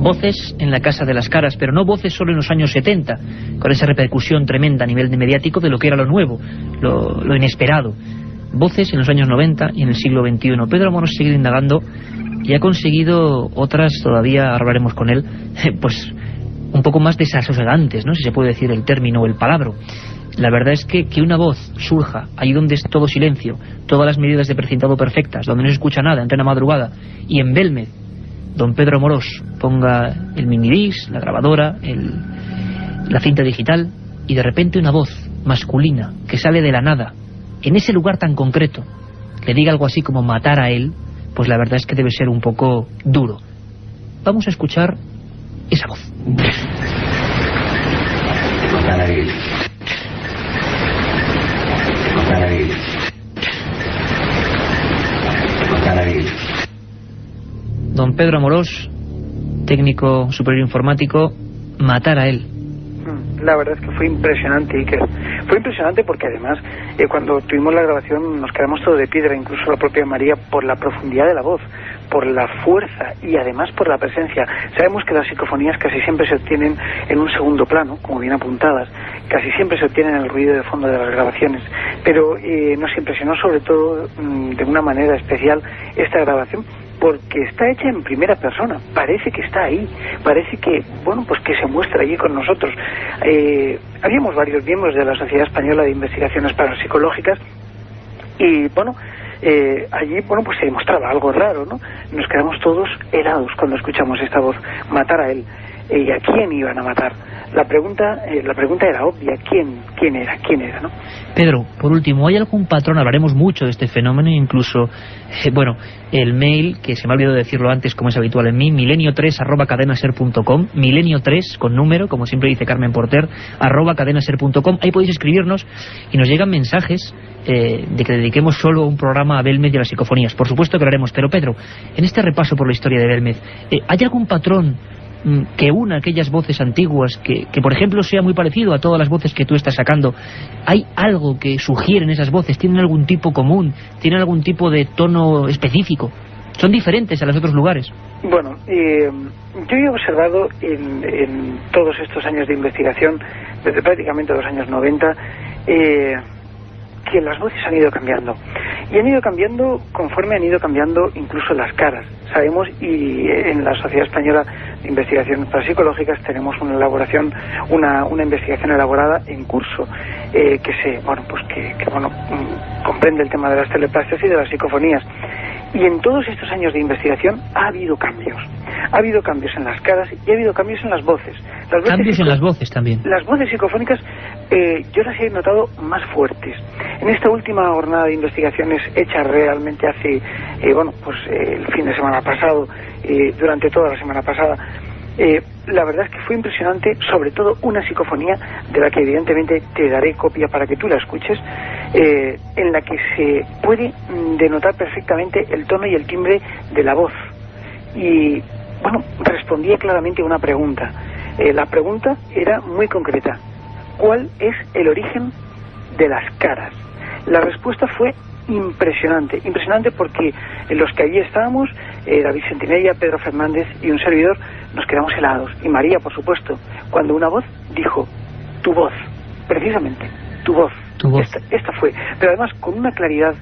Voces en la Casa de las Caras, pero no voces solo en los años 70, con esa repercusión tremenda a nivel mediático de lo que era lo nuevo, lo inesperado. Voces en los años 90 y en el siglo XXI. Pedro Amorós sigue indagando y ha conseguido otras, todavía hablaremos con él, pues un poco más desasosegantes, ¿no?, si se puede decir el término o el palabra. La verdad es que una voz surja ahí donde es todo silencio, todas las medidas de precintado perfectas, donde no se escucha nada, en plena madrugada, y en Belmez don Pedro Amorós ponga el minidisc, la grabadora, la cinta digital, y de repente una voz masculina que sale de la nada, en ese lugar tan concreto, le diga algo así como matar a él, pues la verdad es que debe ser un poco duro. Vamos a escuchar esa voz. Matar a él. Matar a él. Matar a él. Don Pedro Amorós, técnico superior informático, matar a él. La verdad es que fue impresionante, Iker. Fue impresionante porque además cuando tuvimos la grabación nos quedamos todos de piedra, incluso la propia María, por la profundidad de la voz, por la fuerza y además por la presencia. Sabemos que las psicofonías casi siempre se obtienen en un segundo plano, como bien apuntadas, casi siempre se obtienen en el ruido de fondo de las grabaciones, pero nos impresionó sobre todo de una manera especial esta grabación, porque está hecha en primera persona, parece que está ahí, parece que, bueno, pues que se muestra allí con nosotros. Habíamos varios miembros de la Sociedad Española de Investigaciones Parapsicológicas y, bueno, allí, bueno, pues se demostraba algo raro, ¿no? Nos quedamos todos helados cuando escuchamos esta voz, matar a él. ¿Y a quién iban a matar? La pregunta era obvia, ¿quién era, ¿no? Pedro, por último, ¿hay algún patrón? Hablaremos mucho de este fenómeno, incluso, bueno, el mail, que se me ha olvidado decirlo antes, como es habitual en mí, milenio3@cadenaser.com, milenio3 con número, como siempre dice Carmen Porter, @cadenaser.com. Ahí podéis escribirnos y nos llegan mensajes de que dediquemos solo un programa a Belmez y a las psicofonías. Por supuesto que lo haremos, pero Pedro, en este repaso por la historia de Belmez, ¿hay algún patrón que una aquellas voces antiguas, que por ejemplo sea muy parecido a todas las voces que tú estás sacando? ¿Hay algo que sugieren esas voces? ¿Tienen algún tipo común? ¿Tienen algún tipo de tono específico? ¿Son diferentes a los otros lugares? Bueno, yo he observado en todos estos años de investigación, desde prácticamente los años 90, que las voces han ido cambiando. Y han ido cambiando conforme han ido cambiando incluso las caras. Sabemos, y en la Sociedad Española de Investigaciones Parapsicológicas tenemos una elaboración, una investigación elaborada en curso, que comprende el tema de las teleplasias y de las psicofonías. Y en todos estos años de investigación ha habido cambios. Ha habido cambios en las caras y ha habido cambios en las voces. Cambios en las voces también. Las voces psicofónicas yo las he notado más fuertes. En esta última jornada de investigaciones hecha realmente hace, el fin de semana pasado, durante toda la semana pasada, la verdad es que fue impresionante, sobre todo una psicofonía de la que evidentemente te daré copia para que tú la escuches, en la que se puede denotar perfectamente el tono y el timbre de la voz. Y bueno, respondía claramente a una pregunta. La pregunta era muy concreta: ¿cuál es el origen de las caras? La respuesta fue impresionante porque los que allí estábamos, David Sentinella, Pedro Fernández y un servidor, nos quedamos helados, y María, por supuesto, cuando una voz dijo: tu voz, precisamente, tu voz. Esta fue, pero además con una claridad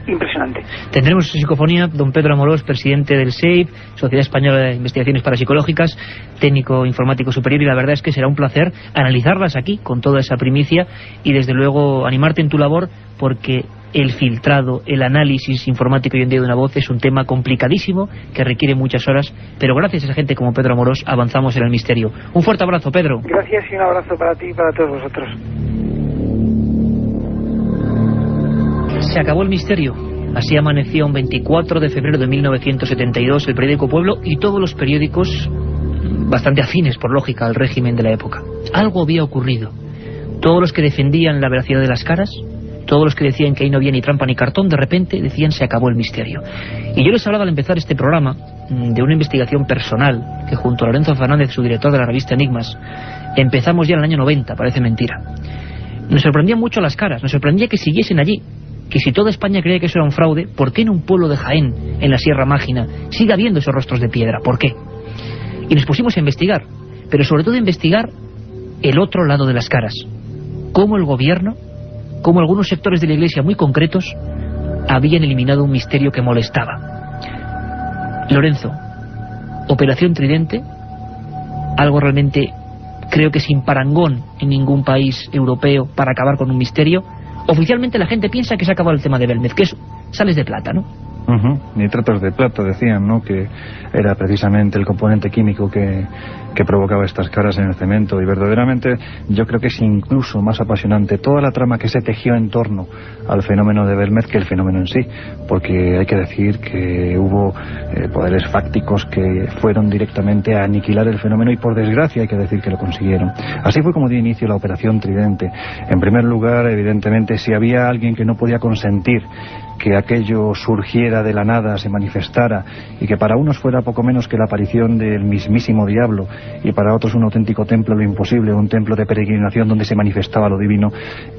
impresionante. Tendremos psicofonía, don Pedro Amorós, presidente del SEIP, Sociedad Española de Investigaciones Parapsicológicas, técnico informático superior, y la verdad es que será un placer analizarlas aquí con toda esa primicia y desde luego animarte en tu labor, porque el filtrado, el análisis informático hoy en día de una voz es un tema complicadísimo que requiere muchas horas, pero gracias a gente como Pedro Amorós avanzamos en el misterio. Un fuerte abrazo, Pedro. Gracias y un abrazo para ti y para todos vosotros. Se acabó el misterio. Así amaneció un 24 de febrero de 1972 el periódico Pueblo y todos los periódicos bastante afines, por lógica, al régimen de la época. Algo había ocurrido. Todos los que defendían la veracidad de las caras, todos los que decían que ahí no había ni trampa ni cartón, de repente decían: se acabó el misterio. Y yo les hablaba al empezar este programa de una investigación personal que junto a Lorenzo Fernández, su director de la revista Enigmas, empezamos ya en el año 90, parece mentira. Nos sorprendían mucho las caras, nos sorprendía que siguiesen allí, que si toda España creía que eso era un fraude, ¿por qué en un pueblo de Jaén, en la Sierra Mágina, sigue habiendo esos rostros de piedra? ¿Por qué? Y nos pusimos a investigar, pero sobre todo a investigar el otro lado de las caras. Cómo el gobierno, cómo algunos sectores de la Iglesia muy concretos habían eliminado un misterio que molestaba. Lorenzo, Operación Tridente, algo realmente creo que sin parangón en ningún país europeo para acabar con un misterio. Oficialmente la gente piensa que se ha acabado el tema de Belmez, que es sales de plata, ¿no? Nitratos de plata, decían, ¿no? Que era precisamente el componente químico que provocaba estas caras en el cemento. Y verdaderamente yo creo que es incluso más apasionante toda la trama que se tejió en torno al fenómeno de Belmez que el fenómeno en sí, porque hay que decir que hubo poderes fácticos que fueron directamente a aniquilar el fenómeno, y por desgracia hay que decir que lo consiguieron. Así fue como dio inicio la Operación Tridente. En primer lugar, evidentemente, si había alguien que no podía consentir que aquello surgiera de la nada, se manifestara, y que para unos fuera poco menos que la aparición del mismísimo diablo, y para otros un auténtico templo de lo imposible, un templo de peregrinación donde se manifestaba lo divino,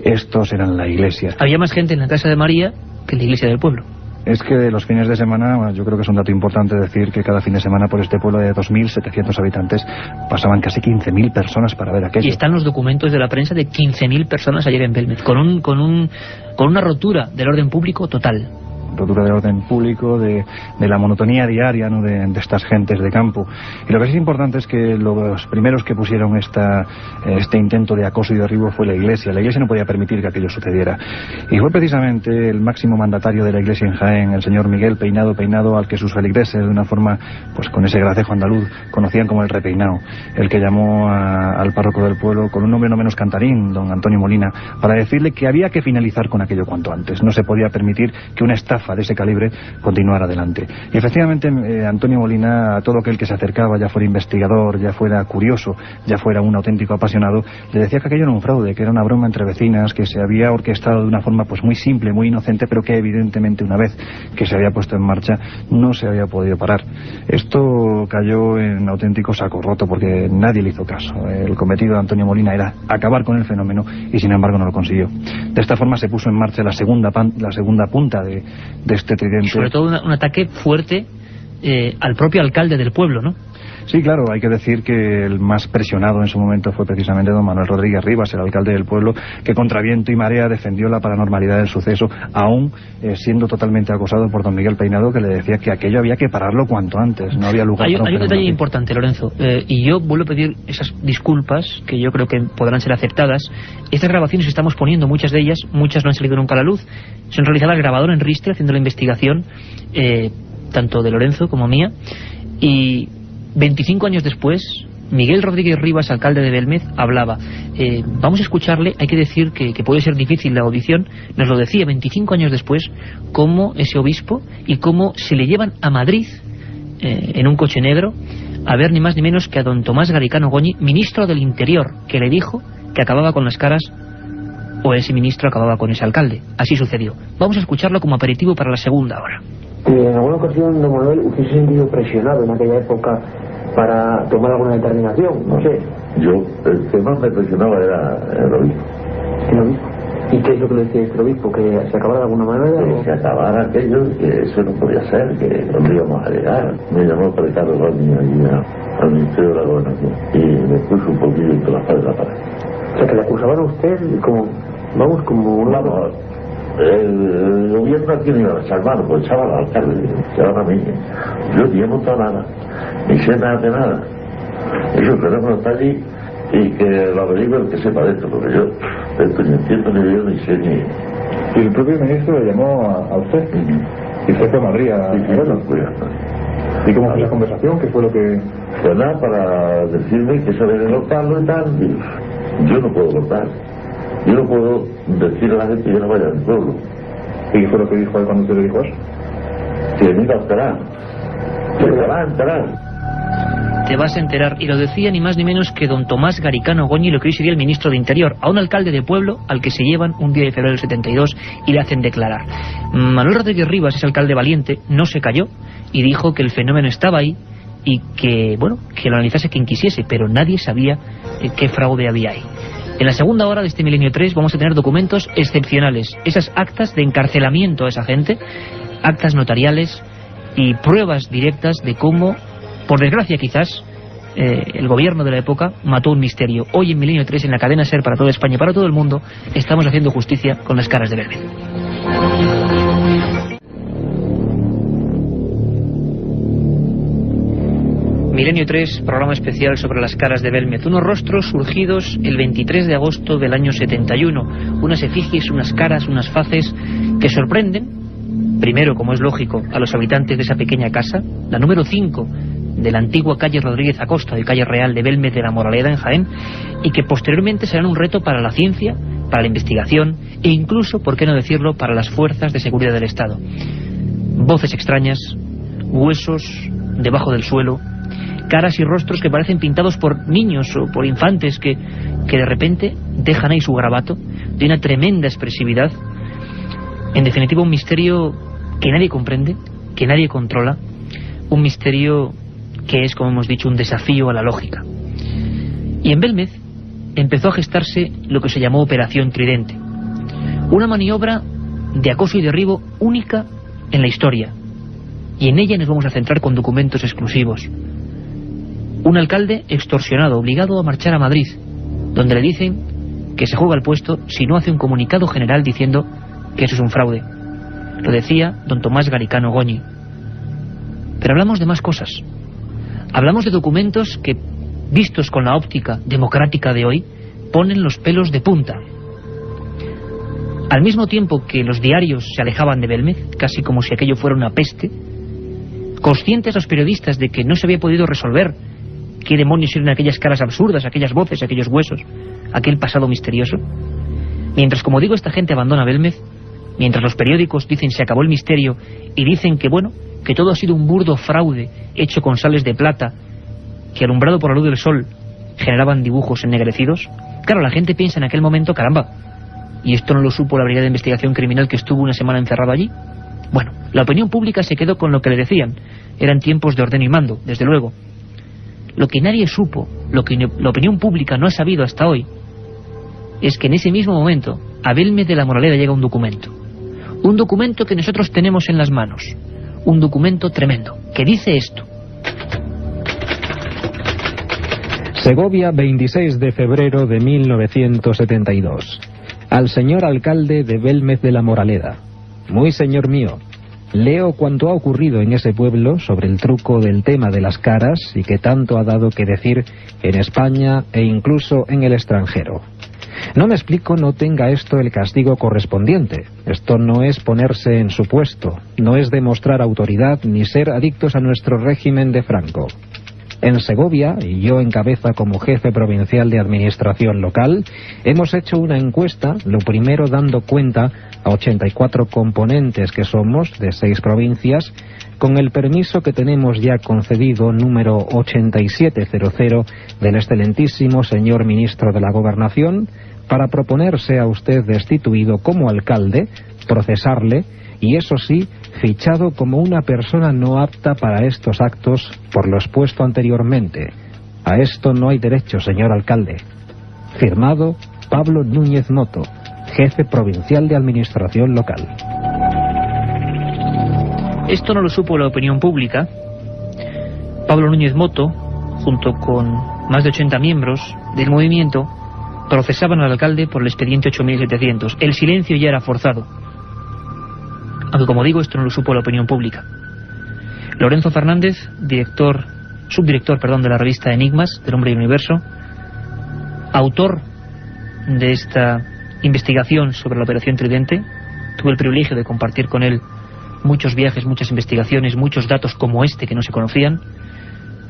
estos eran la Iglesia. Había más gente en la casa de María que en la iglesia del pueblo. Es que los fines de semana, yo creo que es un dato importante decir que cada fin de semana por este pueblo de 2.700 habitantes pasaban casi 15.000 personas para ver aquello. Y están los documentos de la prensa de 15.000 personas ayer en Belmez, con una rotura del orden público total. Rotura del orden público, de la monotonía diaria, ¿no? de estas gentes de campo. Y lo que es importante es que los primeros que pusieron este intento de acoso y derribo fue la Iglesia. La Iglesia no podía permitir que aquello sucediera. Y fue precisamente el máximo mandatario de la Iglesia en Jaén, el señor Miguel Peinado, al que sus feligreses, de una forma, pues con ese gracejo andaluz, conocían como el repeinado, el que llamó al párroco del pueblo con un nombre no menos cantarín, don Antonio Molina, para decirle que había que finalizar con aquello cuanto antes. No se podía permitir que una estafa de ese calibre continuar adelante. Y efectivamente Antonio Molina, a todo aquel que se acercaba, ya fuera investigador, ya fuera curioso, ya fuera un auténtico apasionado, le decía que aquello era un fraude, que era una broma entre vecinas, que se había orquestado de una forma pues muy simple, muy inocente, pero que evidentemente una vez que se había puesto en marcha no se había podido parar. Esto cayó en auténtico saco roto porque nadie le hizo caso. El cometido de Antonio Molina era acabar con el fenómeno y sin embargo no lo consiguió. De esta forma se puso en marcha la segunda punta de este tridente. Y sobre todo un ataque fuerte al propio alcalde del pueblo, ¿no? Sí, claro, hay que decir que el más presionado en su momento fue precisamente don Manuel Rodríguez Rivas, el alcalde del pueblo, que contra viento y marea defendió la paranormalidad del suceso, aún siendo totalmente acosado por don Miguel Peinado, que le decía que aquello había que pararlo cuanto antes, no había lugar para Hay un detalle importante, Lorenzo, y yo vuelvo a pedir esas disculpas, que yo creo que podrán ser aceptadas. Estas grabaciones que estamos poniendo, muchas de ellas, muchas no han salido nunca a la luz, son realizadas grabador en Ristre, haciendo la investigación, tanto de Lorenzo como mía, y 25 años después, Miguel Rodríguez Rivas, alcalde de Belmez, hablaba. Vamos a escucharle, hay que decir que puede ser difícil la audición, nos lo decía 25 años después, cómo ese obispo y cómo se le llevan a Madrid, en un coche negro, a ver ni más ni menos que a don Tomás Garicano Goñi, ministro del Interior, que le dijo que acababa con las caras, o ese ministro acababa con ese alcalde. Así sucedió. Vamos a escucharlo como aperitivo para la segunda hora. En alguna ocasión, don Manuel, ¿usted se ha sentido presionado en aquella época para tomar alguna determinación? No sé. Yo, el que más me presionaba era el obispo. ¿El obispo? ¿Y qué es lo que le decía el obispo? ¿Que se acabara de alguna manera? Que se acabara aquello, que eso no podía ser, que no íbamos a llegar. Me llamó el Ricardo Goñi allí al Ministerio de la Gobernación y me puso un poquillo entre la espalda y la pared. O sea, que le acusaban a usted como... Vamos, como un... Vamos, el gobierno aquí no iba a salvar, pues echaban al alcalde, echaban a mí. Yo ni he montado nada, ni sé nada de nada. Eso, el teléfono está allí y que lo averigüe el que sepa de esto, porque yo de esto ni entiendo ni veo ni sé ni... Y el propio ministro le llamó a usted. Y usted fue a Madrid a verlo. ¿Y cómo fue la conversación? ¿Qué fue lo que...? Pues nada, para decirme que se debe cortarlo y tal. Y yo no puedo cortar. Yo no puedo decir a la gente que no vaya al pueblo. ¿Y qué fue lo que dijo él cuando usted le dijo eso? Que me iba a enterar. Que me va a enterar. Te vas a enterar, y lo decía ni más ni menos que don Tomás Garicano Goñi, lo que hoy sería el ministro de Interior, a un alcalde de pueblo al que se llevan un día de febrero del 72 y le hacen declarar. Manuel Rodríguez Rivas, ese alcalde valiente, no se cayó y dijo que el fenómeno estaba ahí y que, bueno, que lo analizase quien quisiese, pero nadie sabía qué fraude había ahí. En la segunda hora de este Milenio 3 vamos a tener documentos excepcionales, esas actas de encarcelamiento a esa gente, actas notariales y pruebas directas de cómo, por desgracia quizás, el gobierno de la época mató un misterio. Hoy en Milenio 3, en la cadena SER para toda España y para todo el mundo, estamos haciendo justicia con las caras de Belmez. Milenio 3, programa especial sobre las caras de Belmez. Unos rostros surgidos el 23 de agosto del año 71. Unas efigies, unas caras, unas faces que sorprenden, primero, como es lógico, a los habitantes de esa pequeña casa, la número 5 de la antigua calle Rodríguez Acosta, de calle Real de Belmez de la Moraleda, en Jaén, y que posteriormente serán un reto para la ciencia, para la investigación e incluso, por qué no decirlo, para las fuerzas de seguridad del Estado. Voces extrañas, huesos debajo del suelo, caras y rostros que parecen pintados por niños o por infantes que de repente dejan ahí su garabato de una tremenda expresividad. En definitiva, un misterio que nadie comprende, que nadie controla, un misterio que es, como hemos dicho, un desafío a la lógica. Y en Belmez empezó a gestarse lo que se llamó Operación Tridente, una maniobra de acoso y derribo única en la historia, y en ella nos vamos a centrar con documentos exclusivos. Un alcalde extorsionado, obligado a marchar a Madrid, donde le dicen que se juega el puesto si no hace un comunicado general diciendo que eso es un fraude. Lo decía don Tomás Garicano Goñi. Pero hablamos de más cosas. Hablamos de documentos que, vistos con la óptica democrática de hoy, ponen los pelos de punta. Al mismo tiempo que los diarios se alejaban de Belmez, casi como si aquello fuera una peste, conscientes los periodistas de que no se había podido resolver qué demonios eran aquellas caras absurdas, aquellas voces, aquellos huesos, aquel pasado misterioso. Mientras, como digo, esta gente abandona Belmez, mientras los periódicos dicen se acabó el misterio y dicen que, bueno, que todo ha sido un burdo fraude hecho con sales de plata que, alumbrado por la luz del sol, generaban dibujos ennegrecidos. Claro, la gente piensa en aquel momento, caramba, ¿y esto no lo supo la Brigada de Investigación Criminal que estuvo una semana encerrado allí? Bueno, la opinión pública se quedó con lo que le decían. Eran tiempos de ordeno y mando, desde luego. Lo que nadie supo, lo que la opinión pública no ha sabido hasta hoy, es que en ese mismo momento a Belmez de la Moraleda llega un documento que nosotros tenemos en las manos, un documento tremendo, que dice esto. Segovia, 26 de febrero de 1972. Al señor alcalde de Belmez de la Moraleda. Muy señor mío, leo cuanto ha ocurrido en ese pueblo sobre el truco del tema de las caras y que tanto ha dado que decir en España e incluso en el extranjero. No me explico no tenga esto el castigo correspondiente. Esto no es ponerse en su puesto, no es demostrar autoridad ni ser adictos a nuestro régimen de Franco. En Segovia, y yo en cabeza como jefe provincial de administración local, hemos hecho una encuesta, lo primero dando cuenta a 84 componentes que somos de 6 provincias, con el permiso que tenemos ya concedido, número 8700, del excelentísimo señor ministro de la Gobernación, para proponerse a usted destituido como alcalde, procesarle, y eso sí, fichado como una persona no apta para estos actos por lo expuesto anteriormente. A esto no hay derecho, señor alcalde. Firmado Pablo Núñez Moto, jefe provincial de administración local. Esto no lo supo la opinión pública. Pablo Núñez Moto, junto con más de 80 miembros del movimiento, procesaban al alcalde por el expediente 8700. El silencio ya era forzado. Aunque, como digo, esto no lo supo la opinión pública. Lorenzo Fernández, subdirector de la revista Enigmas, del Hombre y Universo, autor de esta investigación sobre la Operación Tridente. Tuve el privilegio de compartir con él muchos viajes, muchas investigaciones, muchos datos como este que no se conocían.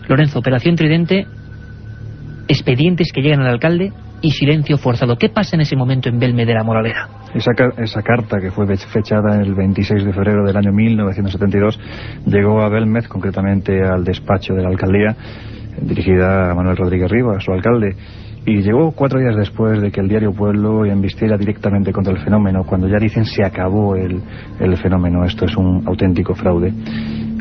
Lorenzo, Operación Tridente, expedientes que llegan al alcalde y silencio forzado. ¿Qué pasa en ese momento en Belme de la Moraleda? Esa carta, que fue fechada el 26 de febrero del año 1972, llegó a Belmez, concretamente al despacho de la alcaldía, dirigida a Manuel Rodríguez Rivas, su alcalde, y llegó 4 días después de que el diario Pueblo embistiera directamente contra el fenómeno, cuando ya dicen se acabó el fenómeno, esto es un auténtico fraude.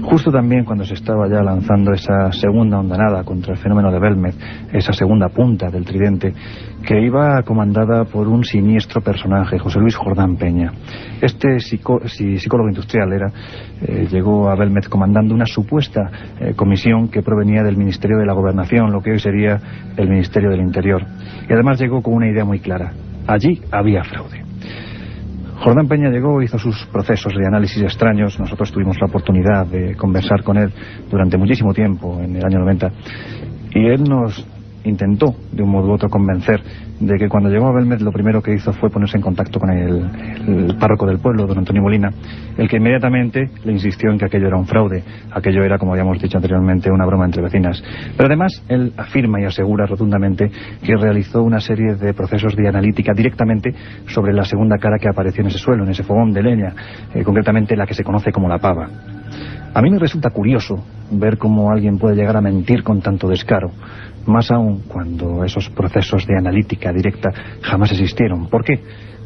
Justo también cuando se estaba ya lanzando esa segunda ondanada contra el fenómeno de Belmez, esa segunda punta del tridente, que iba comandada por un siniestro personaje, José Luis Jordán Peña. Este psicólogo industrial llegó a Belmez comandando una supuesta comisión que provenía del Ministerio de la Gobernación, lo que hoy sería el Ministerio del Interior. Y además llegó con una idea muy clara: allí había fraude. Jordán Peña llegó, hizo sus procesos de análisis extraños. Nosotros tuvimos la oportunidad de conversar con él durante muchísimo tiempo, en el año 90, y él nos intentó, de un modo u otro, convencer de que cuando llegó a Belmez lo primero que hizo fue ponerse en contacto con el párroco del pueblo, don Antonio Molina, el que inmediatamente le insistió en que aquello era un fraude, aquello era, como habíamos dicho anteriormente, una broma entre vecinas. Pero además él afirma y asegura rotundamente que realizó una serie de procesos de analítica directamente sobre la segunda cara que apareció en ese suelo, en ese fogón de leña, concretamente la que se conoce como la pava. A mí me resulta curioso ver cómo alguien puede llegar a mentir con tanto descaro, más aún cuando esos procesos de analítica directa jamás existieron. ¿Por qué?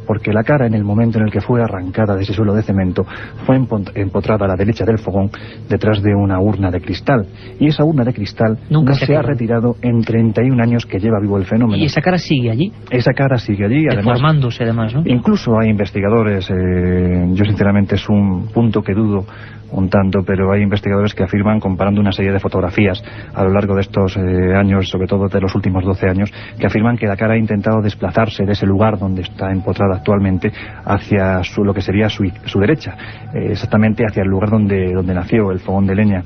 Porque la cara, en el momento en el que fue arrancada de ese suelo de cemento, fue empotrada a la derecha del fogón detrás de una urna de cristal. Y esa urna de cristal no se ha retirado en 31 años que lleva vivo el fenómeno. ¿Y esa cara sigue allí? Esa cara sigue allí, deformándose además, ¿no? Incluso hay investigadores, yo sinceramente es un punto que dudo un tanto, pero hay investigadores que afirman, comparando una serie de fotografías a lo largo de estos años, sobre todo de los últimos 12 años, que afirman que la cara ha intentado desplazarse de ese lugar donde está empotrada actualmente hacia lo que sería su derecha, exactamente hacia el lugar donde nació el fogón de leña.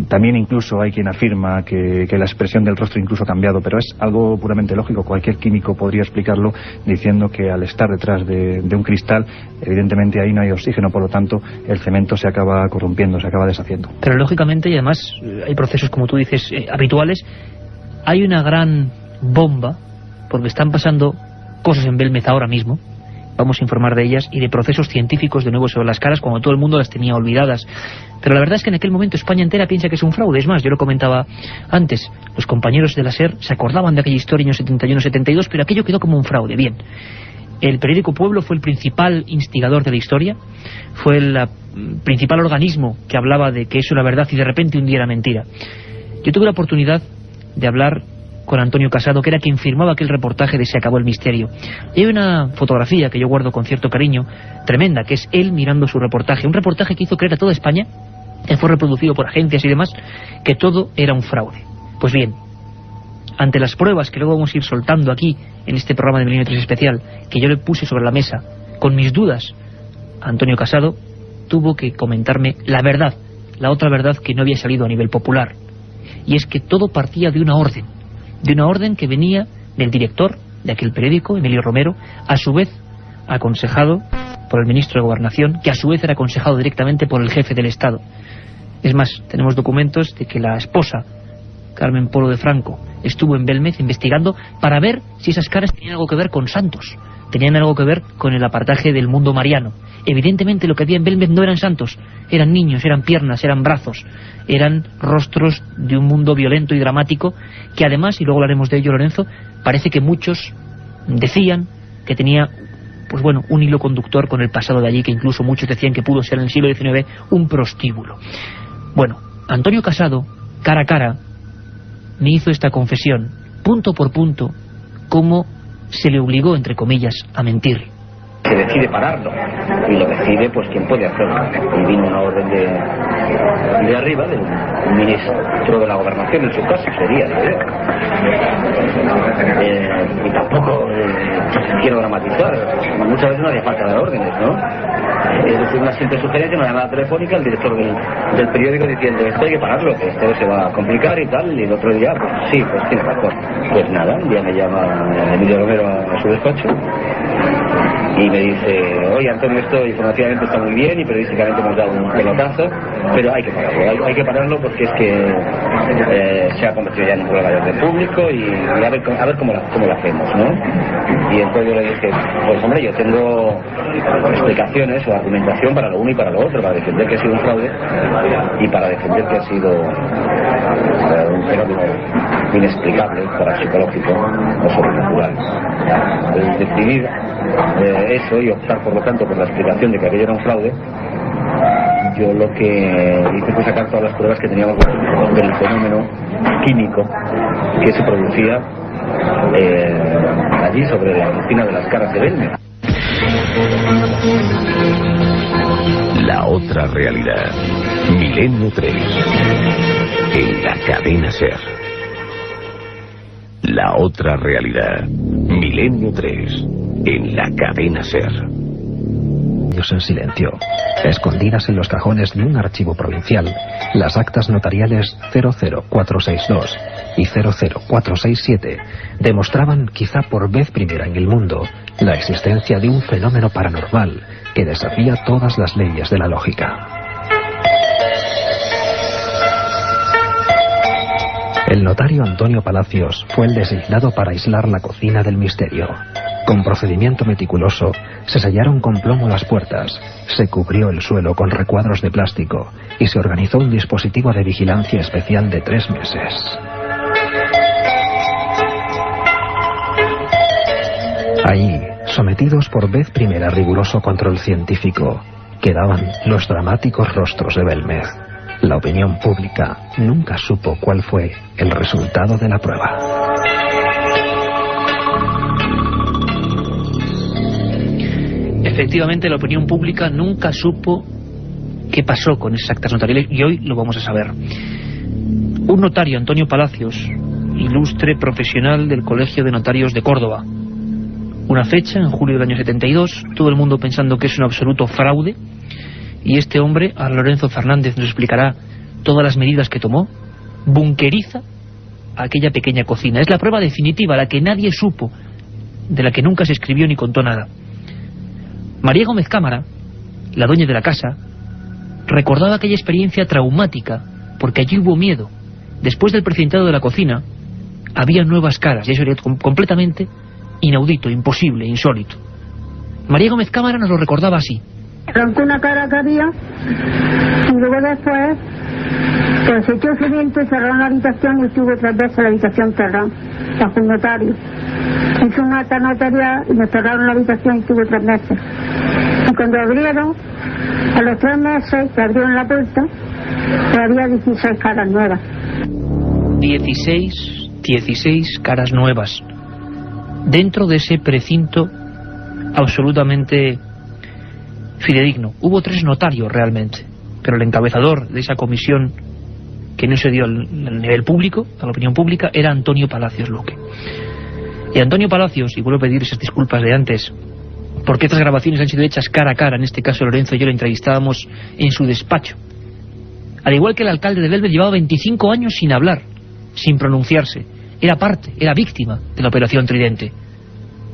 También incluso hay quien afirma que la expresión del rostro incluso ha cambiado, pero es algo puramente lógico. Cualquier químico podría explicarlo diciendo que al estar detrás de un cristal, evidentemente ahí no hay oxígeno, por lo tanto el cemento se acaba corrompiendo, se acaba deshaciendo. Pero lógicamente, y además hay procesos, como tú dices, habituales. Hay una gran bomba, porque están pasando cosas en Belmez ahora mismo, vamos a informar de ellas, y de procesos científicos de nuevo sobre las caras, cuando todo el mundo las tenía olvidadas. Pero la verdad es que en aquel momento España entera piensa que es un fraude. Es más, yo lo comentaba antes, los compañeros de la SER se acordaban de aquella historia en los 71-72, pero aquello quedó como un fraude. Bien, el periódico Pueblo fue el principal instigador de la historia, fue el principal organismo que hablaba de que eso era verdad y de repente un día era mentira. Yo tuve la oportunidad de hablar con Antonio Casado, que era quien firmaba aquel reportaje de Se acabó el misterio. Y hay una fotografía que yo guardo con cierto cariño, tremenda, que es él mirando su reportaje, un reportaje que hizo creer a toda España, que fue reproducido por agencias y demás, que todo era un fraude. Pues bien, ante las pruebas que luego vamos a ir soltando aquí, en este programa de Milenio 3 especial, que yo le puse sobre la mesa, con mis dudas, Antonio Casado tuvo que comentarme la verdad, la otra verdad que no había salido a nivel popular, y es que todo partía de una orden que venía del director de aquel periódico, Emilio Romero, a su vez aconsejado por el ministro de Gobernación, que a su vez era aconsejado directamente por el jefe del Estado. Es más, tenemos documentos de que la esposa Carmen Polo de Franco, estuvo en Belmez investigando para ver si esas caras tenían algo que ver con santos, tenían algo que ver con el apartaje del mundo mariano. Evidentemente lo que había en Belmez no eran santos, eran niños, eran piernas, eran brazos, eran rostros de un mundo violento y dramático que además, y luego hablaremos de ello, Lorenzo, parece que muchos decían que tenía, pues bueno, un hilo conductor con el pasado de allí, que incluso muchos decían que pudo ser en el siglo XIX un prostíbulo. Bueno, Antonio Casado, cara a cara, me hizo esta confesión, punto por punto, cómo se le obligó, entre comillas, a mentir. Se decide pararlo, y lo decide pues quien puede hacerlo. Y vino una orden de arriba, del ministro de la Gobernación, en su caso sería, y tampoco quiero dramatizar, muchas veces no haría falta de órdenes, ¿no? Es decir, una simple sugerencia, una llamada telefónica, el director del periódico diciendo esto hay que pararlo, que esto se va a complicar y tal, y el otro día, pues sí, pues tiene razón. Pues nada, un día me llama Emilio Romero a su despacho y me dice, oye Antonio, esto informativamente está muy bien y periodísticamente hemos dado un pelotazo, pero hay que pararlo porque es que se ha convertido ya en un problema de orden público y a ver cómo lo hacemos, ¿no? Y entonces yo le dije, pues hombre, yo tengo explicaciones o argumentación para lo uno y para lo otro, para defender que ha sido un fraude y para defender que ha sido un fenómeno inexplicable, parapsicológico o sobrenatural. Al decidir eso y optar por lo tanto por la explicación de que aquello era un fraude, yo lo que hice fue sacar todas las pruebas que teníamos del fenómeno químico que se producía allí sobre la cocina de las caras de Belmez. La otra realidad. Milenio 3. En la cadena SER. La otra realidad. Milenio 3. En la cadena SER. En silencio, escondidas en los cajones de un archivo provincial, las actas notariales 00462 y 00467 demostraban, quizá por vez primera en el mundo, la existencia de un fenómeno paranormal que desafía todas las leyes de la lógica. El notario Antonio Palacios fue el designado para aislar la cocina del misterio. Con procedimiento meticuloso, se sellaron con plomo las puertas, se cubrió el suelo con recuadros de plástico y se organizó un dispositivo de vigilancia especial de 3 meses. Allí, sometidos por vez primera a riguroso control científico, quedaban los dramáticos rostros de Belmez. La opinión pública nunca supo cuál fue el resultado de la prueba. Efectivamente, la opinión pública nunca supo qué pasó con esas actas notariales y hoy lo vamos a saber. Un notario, Antonio Palacios, ilustre profesional del Colegio de Notarios de Córdoba. Una fecha, en julio del año 72, todo el mundo pensando que es un absoluto fraude, y este hombre, a Lorenzo Fernández, nos explicará todas las medidas que tomó, bunkeriza aquella pequeña cocina. Es la prueba definitiva, la que nadie supo, de la que nunca se escribió ni contó nada. María Gómez Cámara, la dueña de la casa, recordaba aquella experiencia traumática, porque allí hubo miedo. Después del precintado de la cocina, había nuevas caras, y eso era completamente inaudito, imposible, insólito. María Gómez Cámara nos lo recordaba así. Arrancó una cara que había, y luego después pues echó su viento y cerró la habitación y estuvo 3 veces la habitación cerrada, bajo un notario. Hizo una acta notarial y me cerraron la habitación y estuvo 3 meses. Y cuando abrieron, a los 3 meses que abrieron la puerta, había 16 caras nuevas. 16 caras nuevas. Dentro de ese precinto absolutamente fidedigno. Hubo 3 notarios realmente, pero el encabezador de esa comisión que no se dio al nivel público, a la opinión pública, era Antonio Palacios Luque. Y Antonio Palacios, y vuelvo a pedir esas disculpas de antes, porque estas grabaciones han sido hechas cara a cara, en este caso Lorenzo y yo lo entrevistábamos en su despacho. Al igual que el alcalde de Belmez, llevaba 25 años sin hablar, sin pronunciarse. Era parte, era víctima de la operación Tridente.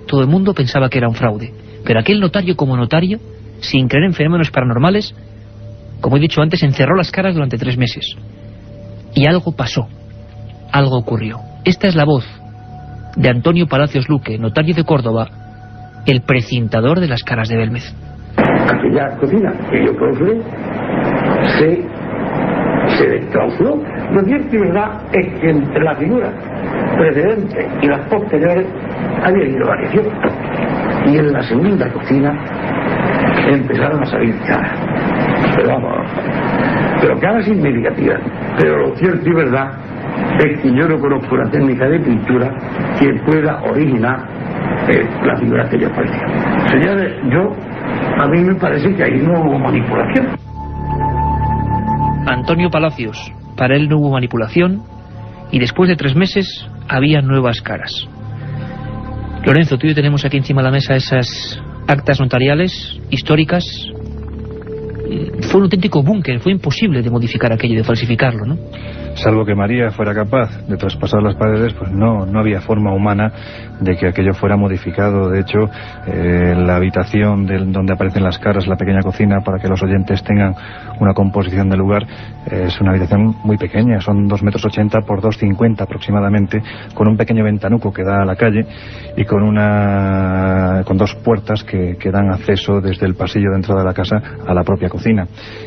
Todo el mundo pensaba que era un fraude, pero aquel notario como notario, sin creer en fenómenos paranormales, como he dicho antes, encerró las caras durante 3 meses. Y algo pasó. algo ocurrió. Esta es la voz de Antonio Palacios Luque, notario de Córdoba, el precintador de las caras de Belmez. Aquella cocina que yo construí se destrozó. Lo cierto y verdad es que entre la figura precedente y las posteriores había ido variación. Y en la segunda cocina empezaron a salir caras. Pero vamos, pero caras significativas. Pero lo cierto y verdad es que yo no conozco una técnica de pintura que pueda originar la figura que yo parecía. Señores, a mí me parece que ahí no hubo manipulación. Antonio Palacios, para él no hubo manipulación y después de 3 meses había nuevas caras. Lorenzo, tú y yo tenemos aquí encima de la mesa esas actas notariales históricas. Fue un auténtico búnker, fue imposible de modificar aquello, de falsificarlo, ¿no? Salvo que María fuera capaz de traspasar las paredes, pues no había forma humana de que aquello fuera modificado. De hecho, la habitación donde aparecen las caras, la pequeña cocina, para que los oyentes tengan una composición del lugar, es una habitación muy pequeña, son 2,80 metros por 2,50 aproximadamente, con un pequeño ventanuco que da a la calle y con 2 puertas que dan acceso desde el pasillo de entrada de la casa a la propia cocina.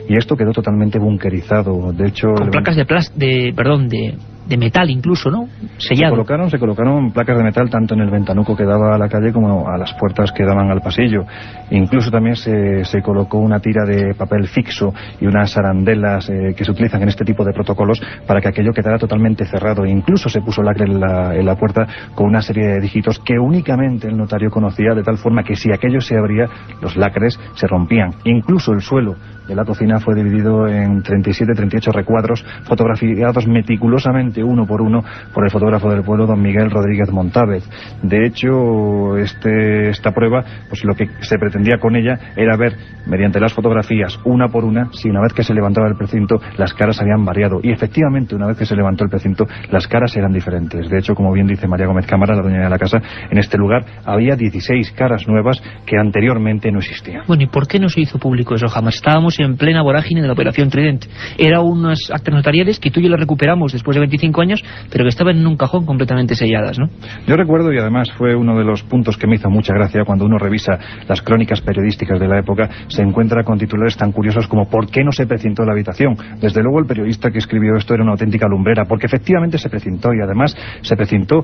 Y esto quedó totalmente bunkerizado. De hecho, con placas de metal incluso, ¿no? Sellado. Se colocaron placas de metal tanto en el ventanuco que daba a la calle como a las puertas que daban al pasillo. Incluso también se colocó una tira de papel fixo y unas arandelas que se utilizan en este tipo de protocolos para que aquello quedara totalmente cerrado. Incluso se puso lacre en la puerta con una serie de dígitos que únicamente el notario conocía, de tal forma que si aquello se abría, los lacres se rompían. Incluso el suelo de la cocina fue dividido en 38 recuadros fotografiados meticulosamente uno por uno por el fotógrafo del pueblo, don Miguel Rodríguez Montávez. De hecho, esta prueba, pues lo que se pretendía con ella era ver mediante las fotografías una por una si una vez que se levantaba el precinto las caras habían variado, y efectivamente una vez que se levantó el precinto las caras eran diferentes. De hecho, como bien dice María Gómez Cámara, la dueña de la casa, en este lugar había 16 caras nuevas que anteriormente no existían. Bueno, ¿y por qué no se hizo público eso jamás? Estábamos en plena vorágine de la Operación Trident. Eran unas actas notariales que tú y yo las recuperamos después de 25 años, pero que estaban en un cajón completamente selladas, ¿no? Yo recuerdo, y además fue uno de los puntos que me hizo mucha gracia, cuando uno revisa las crónicas periodísticas de la época, se encuentra con titulares tan curiosos como ¿por qué no se precintó la habitación? Desde luego el periodista que escribió esto era una auténtica lumbrera, porque efectivamente se precintó, y además se precintó,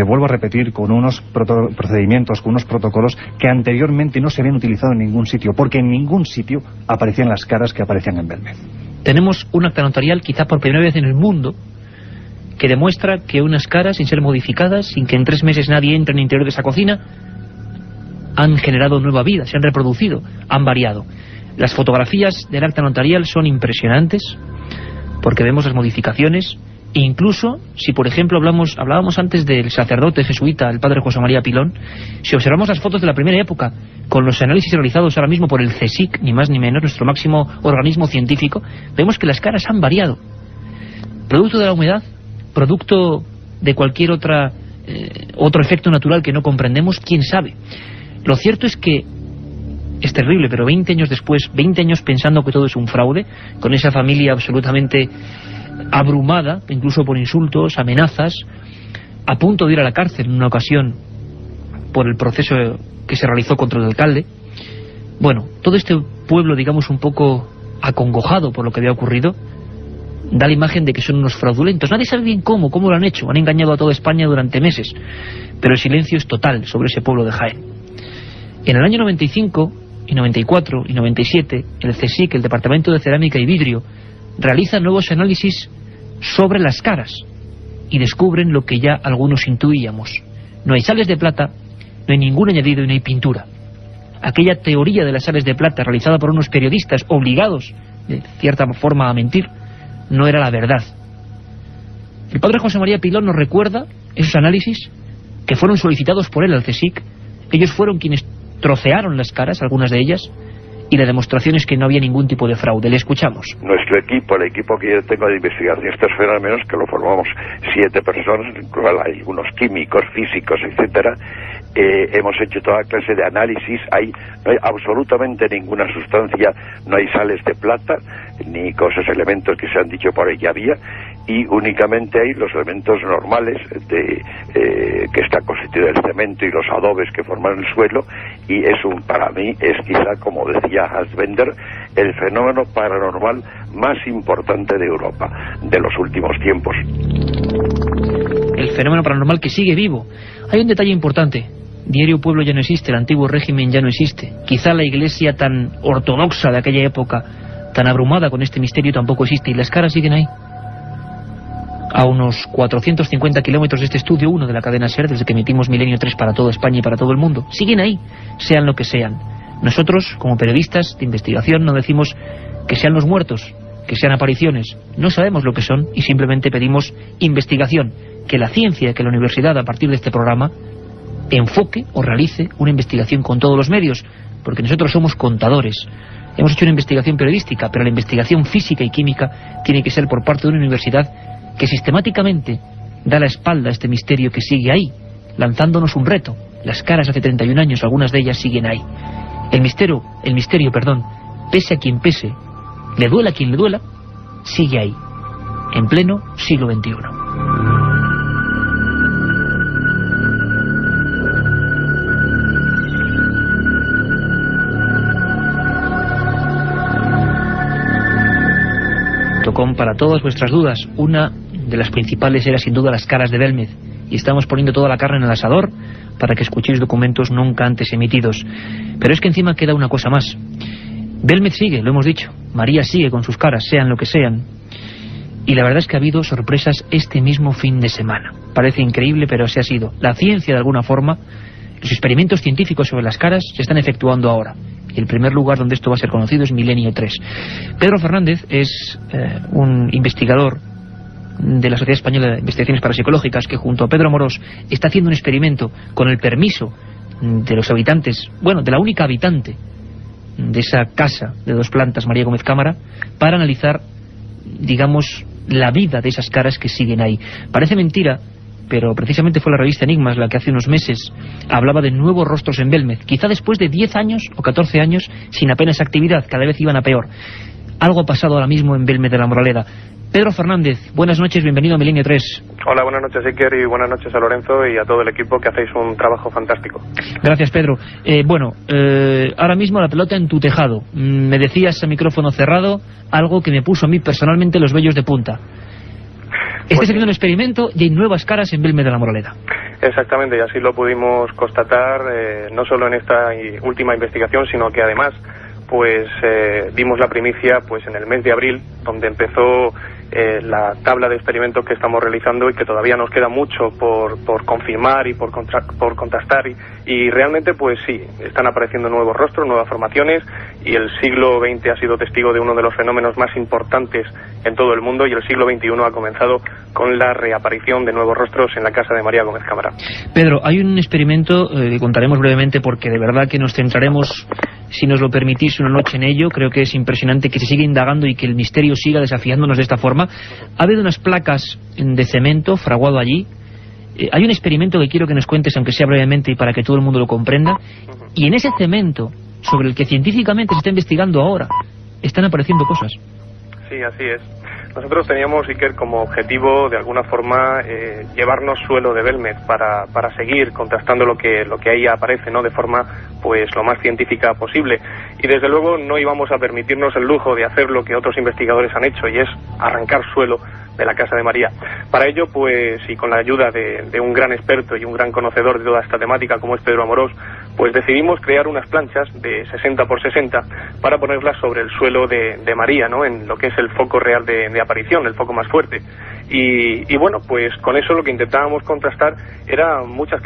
vuelvo a repetir, con unos procedimientos, con unos protocolos que anteriormente no se habían utilizado en ningún sitio, porque en ningún sitio aparecían las caras que aparecían en Belmez. Tenemos un acta notarial, quizá por primera vez en el mundo, que demuestra que unas caras, sin ser modificadas, sin que en 3 meses nadie entre en el interior de esa cocina, han generado nueva vida, se han reproducido, han variado. Las fotografías del acta notarial son impresionantes, porque vemos las modificaciones, e incluso, si por ejemplo hablábamos antes del sacerdote jesuita, el padre José María Pilón, si observamos las fotos de la primera época, con los análisis realizados ahora mismo por el CSIC, ni más ni menos, nuestro máximo organismo científico, vemos que las caras han variado. Producto de la humedad, producto de cualquier otro efecto natural que no comprendemos, quién sabe. Lo cierto es que es terrible, pero 20 años después, 20 años pensando que todo es un fraude, con esa familia absolutamente abrumada, incluso por insultos, amenazas, a punto de ir a la cárcel en una ocasión por el proceso que se realizó contra el alcalde. Bueno, todo este pueblo, digamos, un poco acongojado por lo que había ocurrido, da la imagen de que son unos fraudulentos. Nadie sabe bien cómo lo han hecho. Han engañado a toda España durante meses, pero el silencio es total sobre ese pueblo de Jaén. En el año 95 y 94 y 97, el CSIC, el Departamento de Cerámica y Vidrio, realiza nuevos análisis sobre las caras y descubren lo que ya algunos intuíamos. No hay sales de plata, no hay ningún añadido y no hay pintura. Aquella teoría de las sales de plata realizada por unos periodistas obligados de cierta forma a mentir no era la verdad. El padre José María Pilón nos recuerda esos análisis que fueron solicitados por él al CSIC. Ellos fueron quienes trocearon las caras, algunas de ellas, y la demostración es que no había ningún tipo de fraude. Le escuchamos. Nuestro equipo, el equipo que yo tengo de investigación de estos fenómenos, que lo formamos 7 personas, en cual hay algunos químicos, físicos, etcétera, hemos hecho toda clase de análisis. No hay absolutamente ninguna sustancia, no hay sales de plata, ni elementos que se han dicho por ahí que había, y únicamente hay los elementos normales que está constituido el cemento y los adobes que forman el suelo, y para mí es quizá, como decía Fassbender, el fenómeno paranormal más importante de Europa de los últimos tiempos. El fenómeno paranormal que sigue vivo. Hay un detalle importante: Diario Pueblo ya no existe, el antiguo régimen ya no existe. Quizá la iglesia tan ortodoxa de aquella época, tan abrumada con este misterio, tampoco existe, y las caras siguen ahí. A unos 450 kilómetros de este estudio 1 de la cadena SER, desde que emitimos Milenio 3 para toda España y para todo el mundo, siguen ahí, sean lo que sean. Nosotros, como periodistas de investigación, no decimos que sean los muertos, que sean apariciones. No sabemos lo que son y simplemente pedimos investigación, que la ciencia, que la universidad, a partir de este programa, enfoque o realice una investigación con todos los medios, porque nosotros somos contadores. Hemos hecho una investigación periodística, pero la investigación física y química tiene que ser por parte de una universidad que sistemáticamente da la espalda a este misterio que sigue ahí, lanzándonos un reto. Las caras hace 31 años, algunas de ellas siguen ahí. El misterio, pese a quien pese, le duela a quien le duela, sigue ahí, en pleno siglo XXI. Para todas vuestras dudas, una de las principales era sin duda las caras de Belmez, y estamos poniendo toda la carne en el asador para que escuchéis documentos nunca antes emitidos. Pero es que encima queda una cosa más. Belmez sigue, lo hemos dicho, María sigue con sus caras, sean lo que sean, y la verdad es que ha habido sorpresas este mismo fin de semana. Parece increíble, pero así ha sido. La ciencia, de alguna forma, los experimentos científicos sobre las caras se están efectuando ahora. Y el primer lugar donde esto va a ser conocido es Milenio 3. Pedro Fernández es un investigador de la Sociedad Española de Investigaciones Parapsicológicas, que junto a Pedro Amorós está haciendo un experimento con el permiso de los habitantes, de la única habitante de esa casa de 2 plantas, María Gómez Cámara, para analizar, digamos, la vida de esas caras que siguen ahí. Parece mentira, pero precisamente fue la revista Enigmas la que hace unos meses hablaba de nuevos rostros en Belmez, quizá después de 10 años o 14 años sin apenas actividad, cada vez iban a peor. Algo ha pasado ahora mismo en Belmez de la Moraleda. Pedro Fernández, buenas noches, bienvenido a Milenio 3. Hola, buenas noches Iker, y buenas noches a Lorenzo y a todo el equipo, que hacéis un trabajo fantástico. Gracias, Pedro. Ahora mismo la pelota en tu tejado. Me decías a micrófono cerrado algo que me puso a mí personalmente los vellos de punta. Este es un experimento y hay nuevas caras en Belmez de la Moraleda. Exactamente, y así lo pudimos constatar, no solo en esta última investigación, sino que además dimos la primicia en el mes de abril, donde empezó la tabla de experimentos que estamos realizando y que todavía nos queda mucho por confirmar y por contrastar, y realmente sí, están apareciendo nuevos rostros, nuevas formaciones, y el siglo XX ha sido testigo de uno de los fenómenos más importantes en todo el mundo, y el siglo XXI ha comenzado con la reaparición de nuevos rostros en la casa de María Gómez Cámara. Pedro, hay un experimento que contaremos brevemente, porque de verdad que nos centraremos, si nos lo permitís, una noche en ello. Creo que es impresionante que se siga indagando y que el misterio siga desafiándonos de esta forma. Ha habido unas placas de cemento fraguado allí. Hay un experimento que quiero que nos cuentes, aunque sea brevemente y para que todo el mundo lo comprenda. Y en ese cemento, sobre el que científicamente se está investigando ahora, están apareciendo cosas. Sí, así es. Nosotros teníamos, Iker, como objetivo, de alguna forma, llevarnos suelo de Belmez para seguir contrastando lo que ahí aparece, ¿no?, de forma lo más científica posible. Y desde luego no íbamos a permitirnos el lujo de hacer lo que otros investigadores han hecho, y es arrancar suelo de la casa de María. Para ello, y con la ayuda de un gran experto y un gran conocedor de toda esta temática, como es Pedro Amorós, decidimos crear unas planchas de 60 por 60 para ponerlas sobre el suelo de María, ¿no?, en lo que es el foco real de aparición, el foco más fuerte. Y con eso lo que intentábamos contrastar era muchas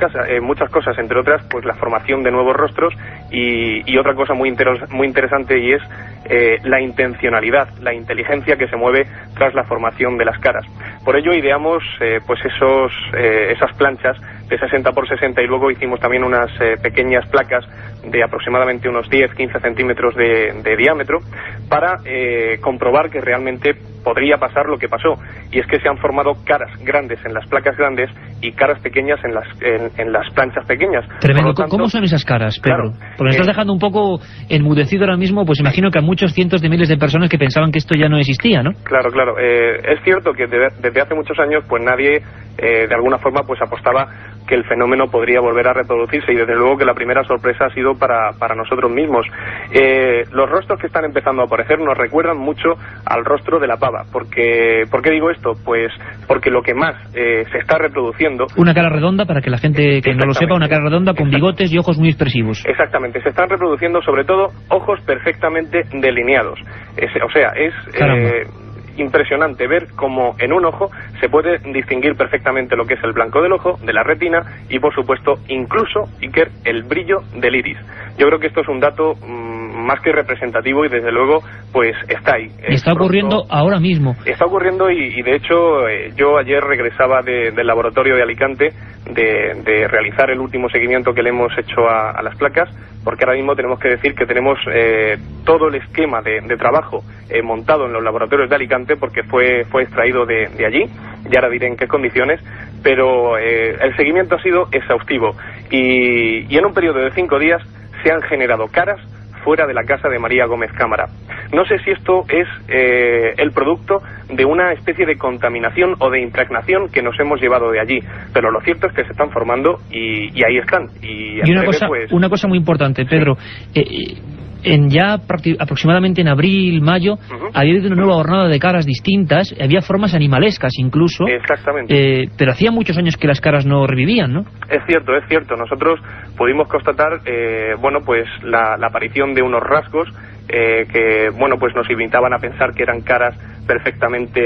cosas, entre otras la formación de nuevos rostros, y otra cosa muy interesante, y es la intencionalidad, la inteligencia que se mueve tras la formación de las caras. Por ello ideamos esas planchas de 60 por 60, y luego hicimos también unas pequeñas placas de aproximadamente unos 10-15 centímetros de diámetro para comprobar que realmente podría pasar lo que pasó, y es que se que han formado caras grandes en las placas grandes y caras pequeñas en las planchas pequeñas. Tremendo. Tanto, ¿Cómo son esas caras, Pedro? Claro, Porque me estás dejando un poco enmudecido ahora mismo, pues imagino que a muchos cientos de miles de personas que pensaban que esto ya no existía, ¿no? Claro. Es cierto que desde hace muchos años pues nadie de alguna forma pues apostaba que el fenómeno podría volver a reproducirse, y desde luego que la primera sorpresa ha sido para nosotros mismos. Los rostros que están empezando a aparecer nos recuerdan mucho al rostro de la pava. ¿Por qué digo esto? Pues porque lo que más se está reproduciendo... Una cara redonda, para que la gente que no lo sepa, una cara redonda con bigotes y ojos muy expresivos. Exactamente, se están reproduciendo sobre todo ojos perfectamente delineados. Es impresionante ver cómo en un ojo se puede distinguir perfectamente lo que es el blanco del ojo, de la retina y, por supuesto, incluso, Iker, el brillo del iris. Yo creo que esto es un dato más que representativo y, desde luego, pues está ahí. Está ocurriendo ahora mismo. Está ocurriendo y de hecho, yo ayer regresaba del laboratorio de Alicante de realizar el último seguimiento que le hemos hecho a las placas, porque ahora mismo tenemos que decir que tenemos todo el esquema de trabajo montado en los laboratorios de Alicante, porque fue extraído de allí, y ahora diré en qué condiciones, pero el seguimiento ha sido exhaustivo y en un periodo de 5 días se han generado caras fuera de la casa de María Gómez Cámara. No sé si esto es el producto de una especie de contaminación o de impregnación que nos hemos llevado de allí, pero lo cierto es que se están formando y ahí están. Y una cosa muy importante, Pedro, sí. Aproximadamente en abril, mayo, había habido una nueva jornada de caras distintas, había formas animalescas incluso. Exactamente. Pero hacía muchos años que las caras no revivían, ¿no? Es cierto. Nosotros pudimos constatar, pues la aparición de unos rasgos que, pues nos invitaban a pensar que eran caras perfectamente,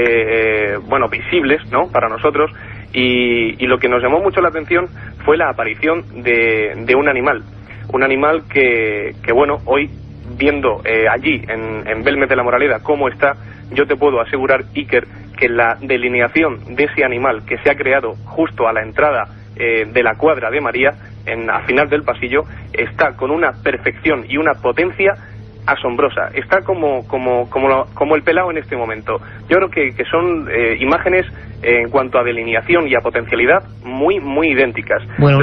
visibles, ¿no?, para nosotros. Y lo que nos llamó mucho la atención fue la aparición de un animal que hoy, viendo allí en Belmez de la Moraleda cómo está, yo te puedo asegurar, Iker, que la delineación de ese animal que se ha creado justo a la entrada de la cuadra de María, al final del pasillo, está con una perfección y una potencia asombrosa. Está como el pelao en este momento. Yo creo que son imágenes en cuanto a delineación y a potencialidad muy, muy idénticas. Bueno,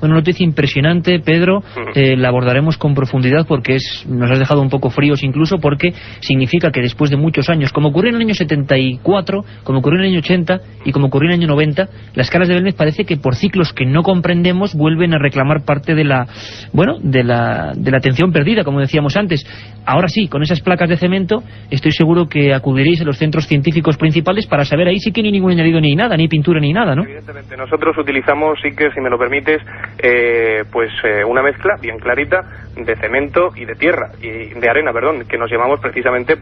una noticia impresionante, Pedro. La abordaremos con profundidad porque nos has dejado un poco fríos incluso, porque significa que después de muchos años, como ocurrió en el año 74, como ocurrió en el año 80 y como ocurrió en el año 90, las caras de Belmez parece que por ciclos que no comprendemos vuelven a reclamar parte de la atención perdida, como decíamos antes. Ahora sí, con esas placas de cemento, estoy seguro que acudiréis a los centros científicos principales para saber ahí sí que ni ningún añadido ni nada, ni pintura ni nada, ¿no? Evidentemente, nosotros utilizamos, sí que, si me lo permites, una mezcla bien clarita de cemento y de tierra, y de arena, perdón, que nos llevamos precisamente,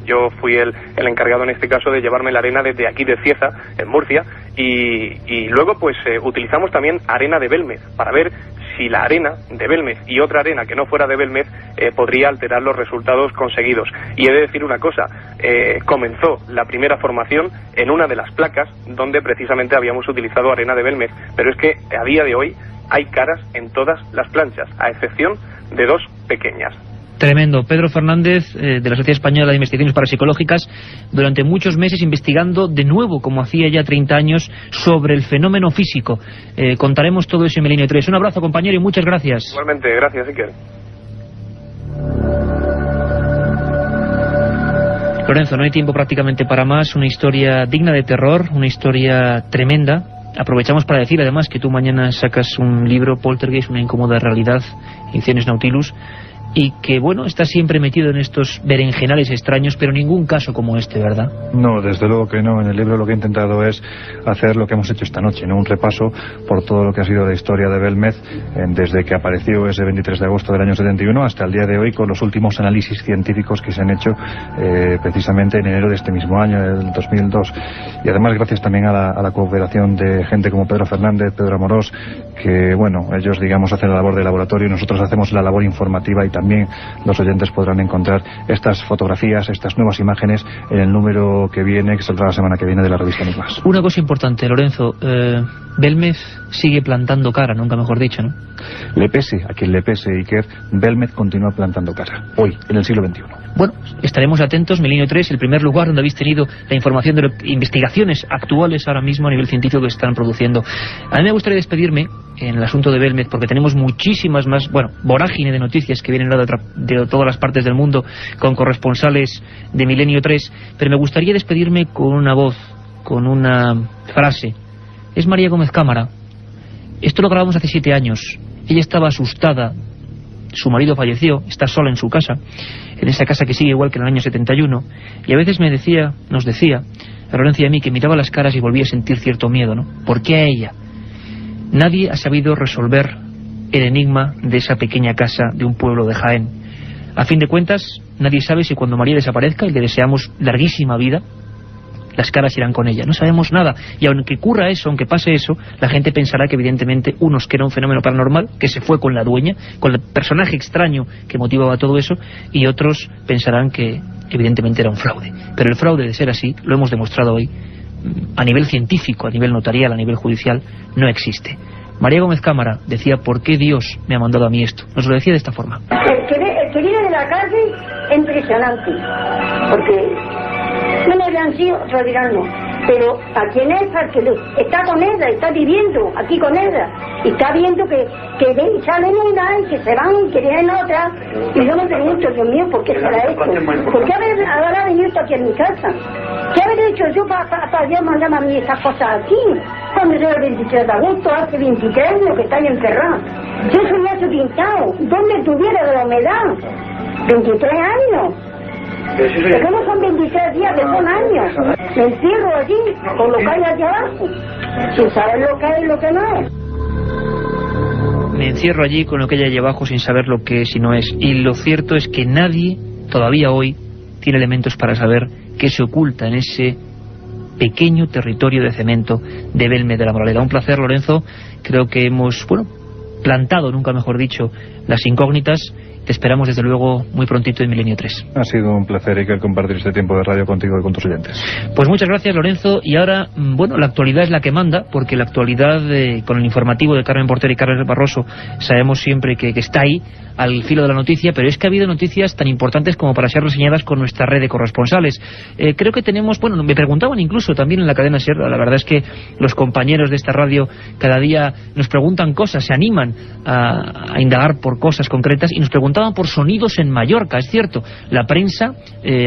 yo fui el encargado en este caso de llevarme la arena desde aquí de Cieza, en Murcia, y luego utilizamos también arena de Belmez para ver si la arena de Belmez y otra arena que no fuera de Belmez podría alterar los resultados conseguidos. Y he de decir una cosa, comenzó la primera formación en una de las placas donde precisamente habíamos utilizado arena de Belmez, pero es que a día de hoy hay caras en todas las planchas, a excepción de 2 pequeñas. Tremendo. Pedro Fernández, de la Sociedad Española de Investigaciones Parapsicológicas, durante muchos meses investigando de nuevo, como hacía ya 30 años, sobre el fenómeno físico. Contaremos todo eso en Milenio 3. Un abrazo, compañero, y muchas gracias. Igualmente, gracias, Iker. Lorenzo, no hay tiempo prácticamente para más. Una historia digna de terror, una historia tremenda. Aprovechamos para decir además que tú mañana sacas un libro, Poltergeist, una incómoda realidad, Ediciones Nautilus, y que, está siempre metido en estos berenjenales extraños, pero ningún caso como este, ¿verdad? No, desde luego que no. En el libro lo que he intentado es hacer lo que hemos hecho esta noche, ¿no? Un repaso por todo lo que ha sido la historia de Belmez, desde que apareció ese 23 de agosto del año 71 hasta el día de hoy, con los últimos análisis científicos que se han hecho precisamente en enero de este mismo año, el 2002. Y además gracias también a la cooperación de gente como Pedro Fernández, Pedro Amorós, que, ellos, hacen la labor de laboratorio y nosotros hacemos la labor informativa y también también los oyentes podrán encontrar estas fotografías, estas nuevas imágenes en el número que viene, que saldrá la semana que viene, de la revista Enigmas. Una cosa importante, Lorenzo, Belmez sigue plantando cara, nunca mejor dicho, ¿no? Le pese a quien le pese, Iker, Belmez continúa plantando cara, hoy, en el siglo XXI. Bueno, estaremos atentos. Milenio 3, el primer lugar donde habéis tenido la información de investigaciones actuales ahora mismo a nivel científico que se están produciendo. A mí me gustaría despedirme en el asunto de Belmez, porque tenemos muchísimas más, vorágine de noticias que vienen de todas las partes del mundo con corresponsales de Milenio 3, pero me gustaría despedirme con una voz, con una frase. Es María Gómez Cámara. Esto lo grabamos hace 7 años. Ella estaba asustada. Su marido falleció, está sola en su casa, en esa casa que sigue igual que en el año 71, y a veces nos decía, a Lorenzo y a mí, que miraba las caras y volvía a sentir cierto miedo, ¿no? ¿Por qué a ella? Nadie ha sabido resolver el enigma de esa pequeña casa de un pueblo de Jaén. A fin de cuentas, nadie sabe si cuando María desaparezca, y le deseamos larguísima vida, las caras irán con ella. No sabemos nada. Y aunque ocurra eso, aunque pase eso, la gente pensará que evidentemente unos que era un fenómeno paranormal, que se fue con la dueña, con el personaje extraño que motivaba todo eso, y otros pensarán que evidentemente era un fraude. Pero el fraude, de ser así, lo hemos demostrado hoy, a nivel científico, a nivel notarial, a nivel judicial, no existe. María Gómez Cámara decía, ¿por qué Dios me ha mandado a mí esto? Nos lo decía de esta forma. El que viene de la calle es impresionante, porque no me habían sido, otros dirán no, pero a quien es, al que está con ella, está viviendo aquí con ella, y está viendo que salen una y que se van y que vienen otra, y yo me pregunto, Dios mío, ¿por qué será esto? ¿Por qué habrá venido esto aquí en mi casa? ¿Qué habré hecho yo para Dios mandarme a mí esas cosas aquí? Cuando yo el 23 de agosto, hace 23 años que está ahí encerrado. Yo soy hace pintado, ¿dónde estuviera de la humedad? 23 años. Pero no son 23 días, que son años. Me encierro allí, con lo que hay allá abajo, sin saber lo que es y lo que no es. Me encierro allí con lo que hay allá abajo sin saber lo que es y no es. Y lo cierto es que nadie, todavía hoy, tiene elementos para saber qué se oculta en ese pequeño territorio de cemento de Belmez de la Moraleda. Un placer, Lorenzo. Creo que hemos, plantado, nunca mejor dicho, las incógnitas. Te esperamos desde luego muy prontito en Milenio 3. Ha sido un placer, Iker, compartir este tiempo de radio contigo y con tus oyentes. Pues muchas gracias, Lorenzo. Y ahora, la actualidad es la que manda, porque la actualidad, con el informativo de Carmen Porter y Carlos Barroso, sabemos siempre que está ahí, al filo de la noticia, pero es que ha habido noticias tan importantes como para ser reseñadas con nuestra red de corresponsales. Creo que tenemos, me preguntaban incluso también en la cadena SER, la verdad es que los compañeros de esta radio cada día nos preguntan cosas, se animan a indagar por cosas concretas, y nos preguntaban por sonidos en Mallorca. Es cierto, la prensa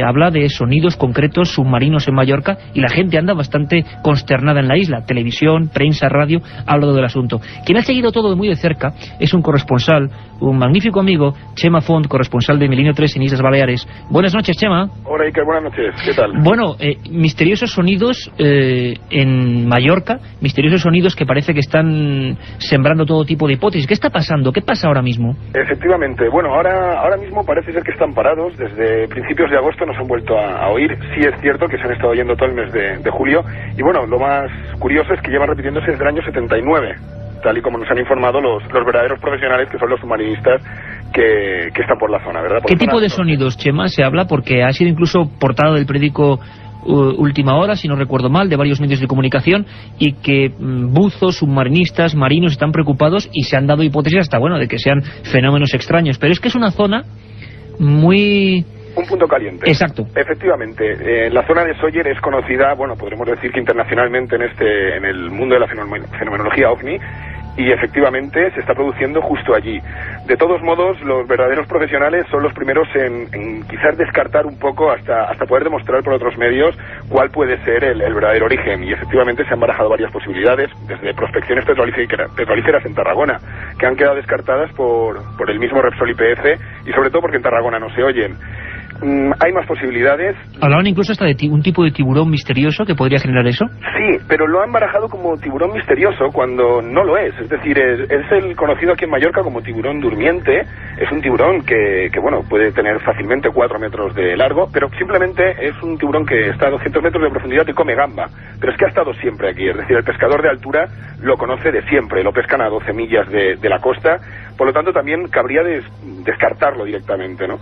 habla de sonidos concretos submarinos en Mallorca, y la gente anda bastante consternada en la isla. Televisión, prensa, radio, ha hablado del asunto. Quien ha seguido todo muy de cerca es un corresponsal, un magnífico amigo, Chema Font, corresponsal de Milenio 3 en Islas Baleares. Buenas noches, Chema. Hola, Iker, buenas noches. ¿Qué tal? Misteriosos sonidos en Mallorca, misteriosos sonidos que parece que están sembrando todo tipo de hipótesis. ¿Qué está pasando? ¿Qué pasa ahora mismo? Efectivamente, ahora mismo parece ser que están parados. Desde principios de agosto nos han vuelto a oír. Sí es cierto que se han estado oyendo todo el mes de julio, y lo más curioso es que llevan repitiéndose desde el año 79, tal y como nos han informado los verdaderos profesionales, que son los submarinistas que están por la zona, ¿verdad? ¿Qué tipo de sonidos, Chema, se habla? Porque ha sido incluso portada del periódico Última Hora, si no recuerdo mal, de varios medios de comunicación, y que buzos, submarinistas, marinos están preocupados, y se han dado hipótesis hasta, de que sean fenómenos extraños. Pero es que es una zona muy... Un punto caliente. Exacto. Efectivamente, la zona de Sóller es conocida, podremos decir que internacionalmente en el mundo de la fenomenología OVNI, y efectivamente se está produciendo justo allí. De todos modos, los verdaderos profesionales son los primeros en quizás descartar un poco hasta poder demostrar por otros medios cuál puede ser el verdadero origen, y efectivamente se han barajado varias posibilidades, desde prospecciones petrolíferas en Tarragona, que han quedado descartadas por el mismo Repsol YPF, y sobre todo porque en Tarragona no se oyen. hay más posibilidades. Hablaban incluso hasta de un tipo de tiburón misterioso que podría generar eso. Sí, pero lo han barajado como tiburón misterioso cuando no lo es. Es decir, es el conocido aquí en Mallorca como tiburón durmiente. Es un tiburón que bueno, puede tener fácilmente 4 metros de largo, pero simplemente es un tiburón que está a 200 metros de profundidad y come gamba. Pero es que ha estado siempre aquí. Es decir, el pescador de altura lo conoce de siempre. Lo pescan a 12 millas de la costa. Por lo tanto, también cabría descartarlo directamente, ¿no?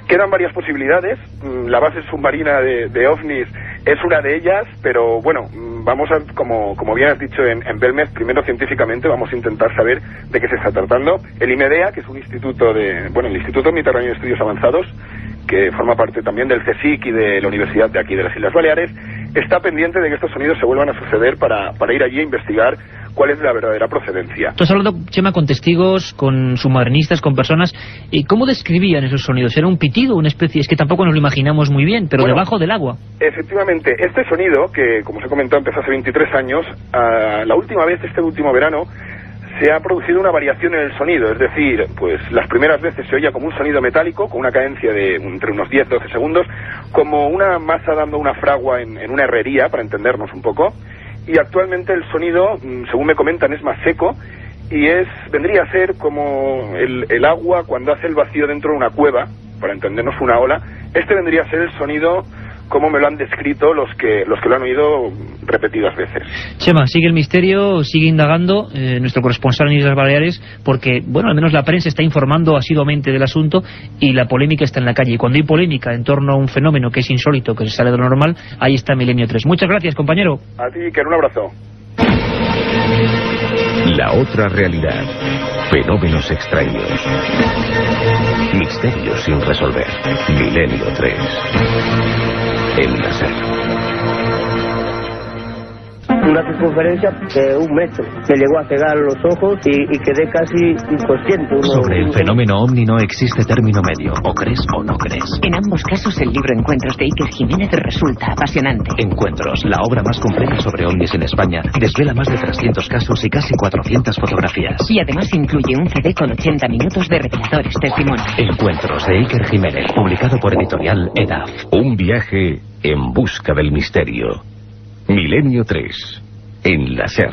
Quedan varias posibilidades. La base submarina de OVNIs es una de ellas, pero bueno, vamos a, como bien has dicho en Belmez, primero científicamente vamos a intentar saber de qué se está tratando. El IMEDEA, que es un instituto el Instituto Mediterráneo de Estudios Avanzados, que forma parte también del CSIC y de la Universidad de aquí de las Islas Baleares, está pendiente de que estos sonidos se vuelvan a suceder para ir allí a investigar cuál es la verdadera procedencia. Tú has hablado, Chema, con testigos, con submarinistas, con personas. ¿Y cómo describían esos sonidos? ¿Era un pitido, una especie? Es que tampoco nos lo imaginamos muy bien, pero bueno, debajo del agua. Efectivamente, este sonido, que como os he comentado empezó hace 23 años, la última vez, este último verano, se ha producido una variación en el sonido, es decir, pues las primeras veces se oía como un sonido metálico, con una cadencia de entre unos 10-12 segundos, como una masa dando una fragua en una herrería, para entendernos un poco, y actualmente el sonido, según me comentan, es más seco, y vendría a ser como el agua cuando hace el vacío dentro de una cueva, para entendernos una ola. Este vendría a ser el sonido como me lo han descrito los que lo han oído repetidas veces. Chema, sigue el misterio, sigue indagando nuestro corresponsal en Islas Baleares, porque, bueno, al menos la prensa está informando asiduamente del asunto y la polémica está en la calle. Y cuando hay polémica en torno a un fenómeno que es insólito, que se sale de lo normal, ahí está Milenio 3. Muchas gracias, compañero. A ti, Iker, un abrazo. La otra realidad. Fenómenos extraños. Misterios sin resolver. Milenio 3. En la SER. Una circunferencia de 1 metro. Me llegó a cegar los ojos y quedé casi inconsciente. Sobre el fenómeno ovni no existe término medio, o crees o no crees. En ambos casos el libro Encuentros de Iker Jiménez resulta apasionante. Encuentros, la obra más completa sobre ovnis en España, desvela más de 300 casos y casi 400 fotografías. Y además incluye un CD con 80 minutos de reveladores testimonios. Encuentros de Iker Jiménez, publicado por editorial EDAF. Un viaje en busca del misterio. Milenio 3, en la SER.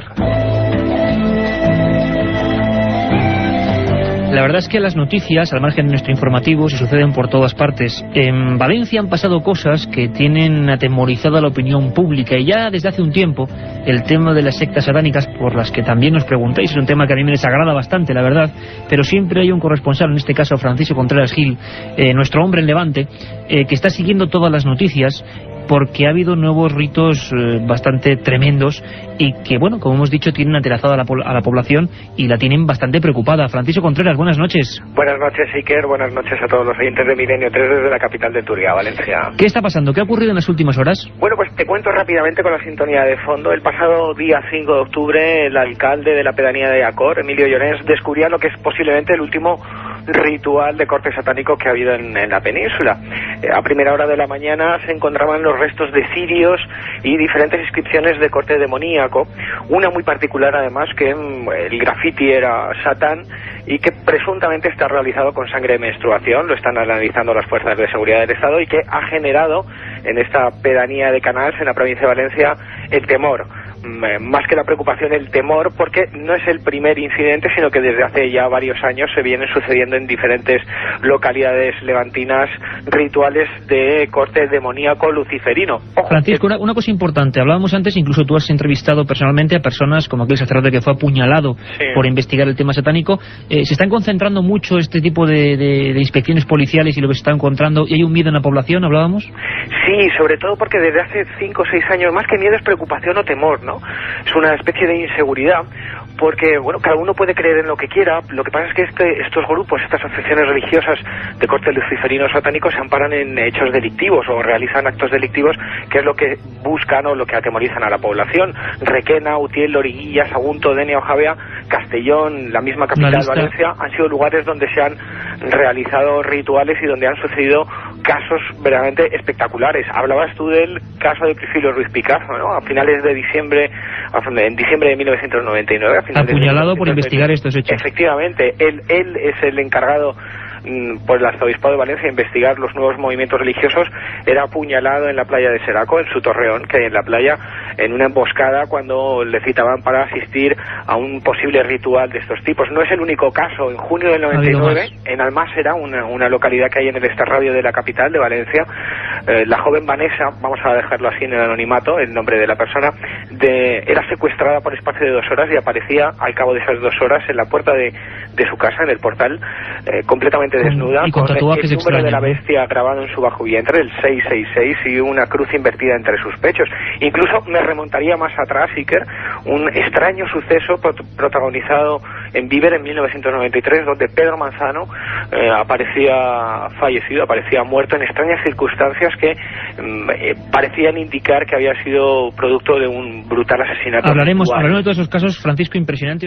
La verdad es que las noticias, al margen de nuestro informativo, se suceden por todas partes. En Valencia han pasado cosas que tienen atemorizada la opinión pública, y ya desde hace un tiempo el tema de las sectas satánicas, por las que también nos preguntáis, es un tema que a mí me desagrada bastante, la verdad, pero siempre hay un corresponsal, en este caso Francisco Contreras Gil, nuestro hombre en Levante, que está siguiendo todas las noticias, porque ha habido nuevos ritos bastante tremendos y que, bueno, como hemos dicho, tienen aterazada a la población y la tienen bastante preocupada. Francisco Contreras, buenas noches. Buenas noches, Iker. Buenas noches a todos los oyentes de Milenio 3 desde la capital de Turria, Valencia. ¿Qué está pasando? ¿Qué ha ocurrido en las últimas horas? Bueno, pues te cuento rápidamente con la sintonía de fondo. El pasado día 5 de octubre, el alcalde de la pedanía de Acor, Emilio Llorens, descubría lo que es posiblemente el último ritual de corte satánico que ha habido en la península. A primera hora de la mañana se encontraban los restos de cirios y diferentes inscripciones de corte demoníaco, una muy particular además, que el grafiti era Satán y que presuntamente está realizado con sangre de menstruación. Lo están analizando las fuerzas de seguridad del Estado y que ha generado en esta pedanía de Canals, en la provincia de Valencia, el temor. Más que la preocupación, el temor, porque no es el primer incidente, sino que desde hace ya varios años se vienen sucediendo en diferentes localidades levantinas rituales de corte demoníaco luciferino. Ojo, Francisco, una cosa importante, hablábamos antes, incluso tú has entrevistado personalmente a personas como aquel sacerdote que fue apuñalado por investigar el tema satánico. Se están concentrando mucho este tipo de inspecciones policiales y lo que se está encontrando, y hay un miedo en la población, hablábamos. Sí, sobre todo porque desde hace 5 o 6 años, más que miedo es preocupación o temor, ¿no? Es una especie de inseguridad, porque, bueno, cada uno puede creer en lo que quiera. Lo que pasa es que estos grupos, estas asociaciones religiosas de corte luciferino satánico se amparan en hechos delictivos o realizan actos delictivos, que es lo que buscan o lo que atemorizan a la población. Requena, Utiel, Loriguilla, Sagunto, Denia, Ojavea, Castellón, la misma capital, Valencia, han sido lugares donde se han realizado rituales y donde han sucedido casos verdaderamente espectaculares. Hablabas tú del caso de Priscilio Ruiz Picazo, ¿no? A finales de diciembre, en diciembre de 1999. Apuñalado por investigar estos hechos. Efectivamente, él es el encargado por el arzobispado de Valencia a investigar los nuevos movimientos religiosos, era apuñalado en la playa de Seraco, en su torreón que hay en la playa, en una emboscada cuando le citaban para asistir a un posible ritual de estos tipos. No es el único caso. En junio del 99, en Almásera, una localidad que hay en el extrarradio de la capital de Valencia, la joven Vanessa, vamos a dejarlo así en el anonimato, el nombre de la persona, era secuestrada por espacio de 2 horas y aparecía al cabo de esas 2 horas en la puerta de su casa, en el portal, completamente desnuda, con el tatuajes número extraños, de la ¿no? bestia grabado en su bajo vientre, el 666, y una cruz invertida entre sus pechos. Incluso me remontaría más atrás, Iker, un extraño suceso protagonizado en Viver en 1993, donde Pedro Manzano aparecía fallecido, aparecía muerto en extrañas circunstancias que parecían indicar que había sido producto de un brutal asesinato. Hablaremos de todos esos casos, Francisco, impresionante.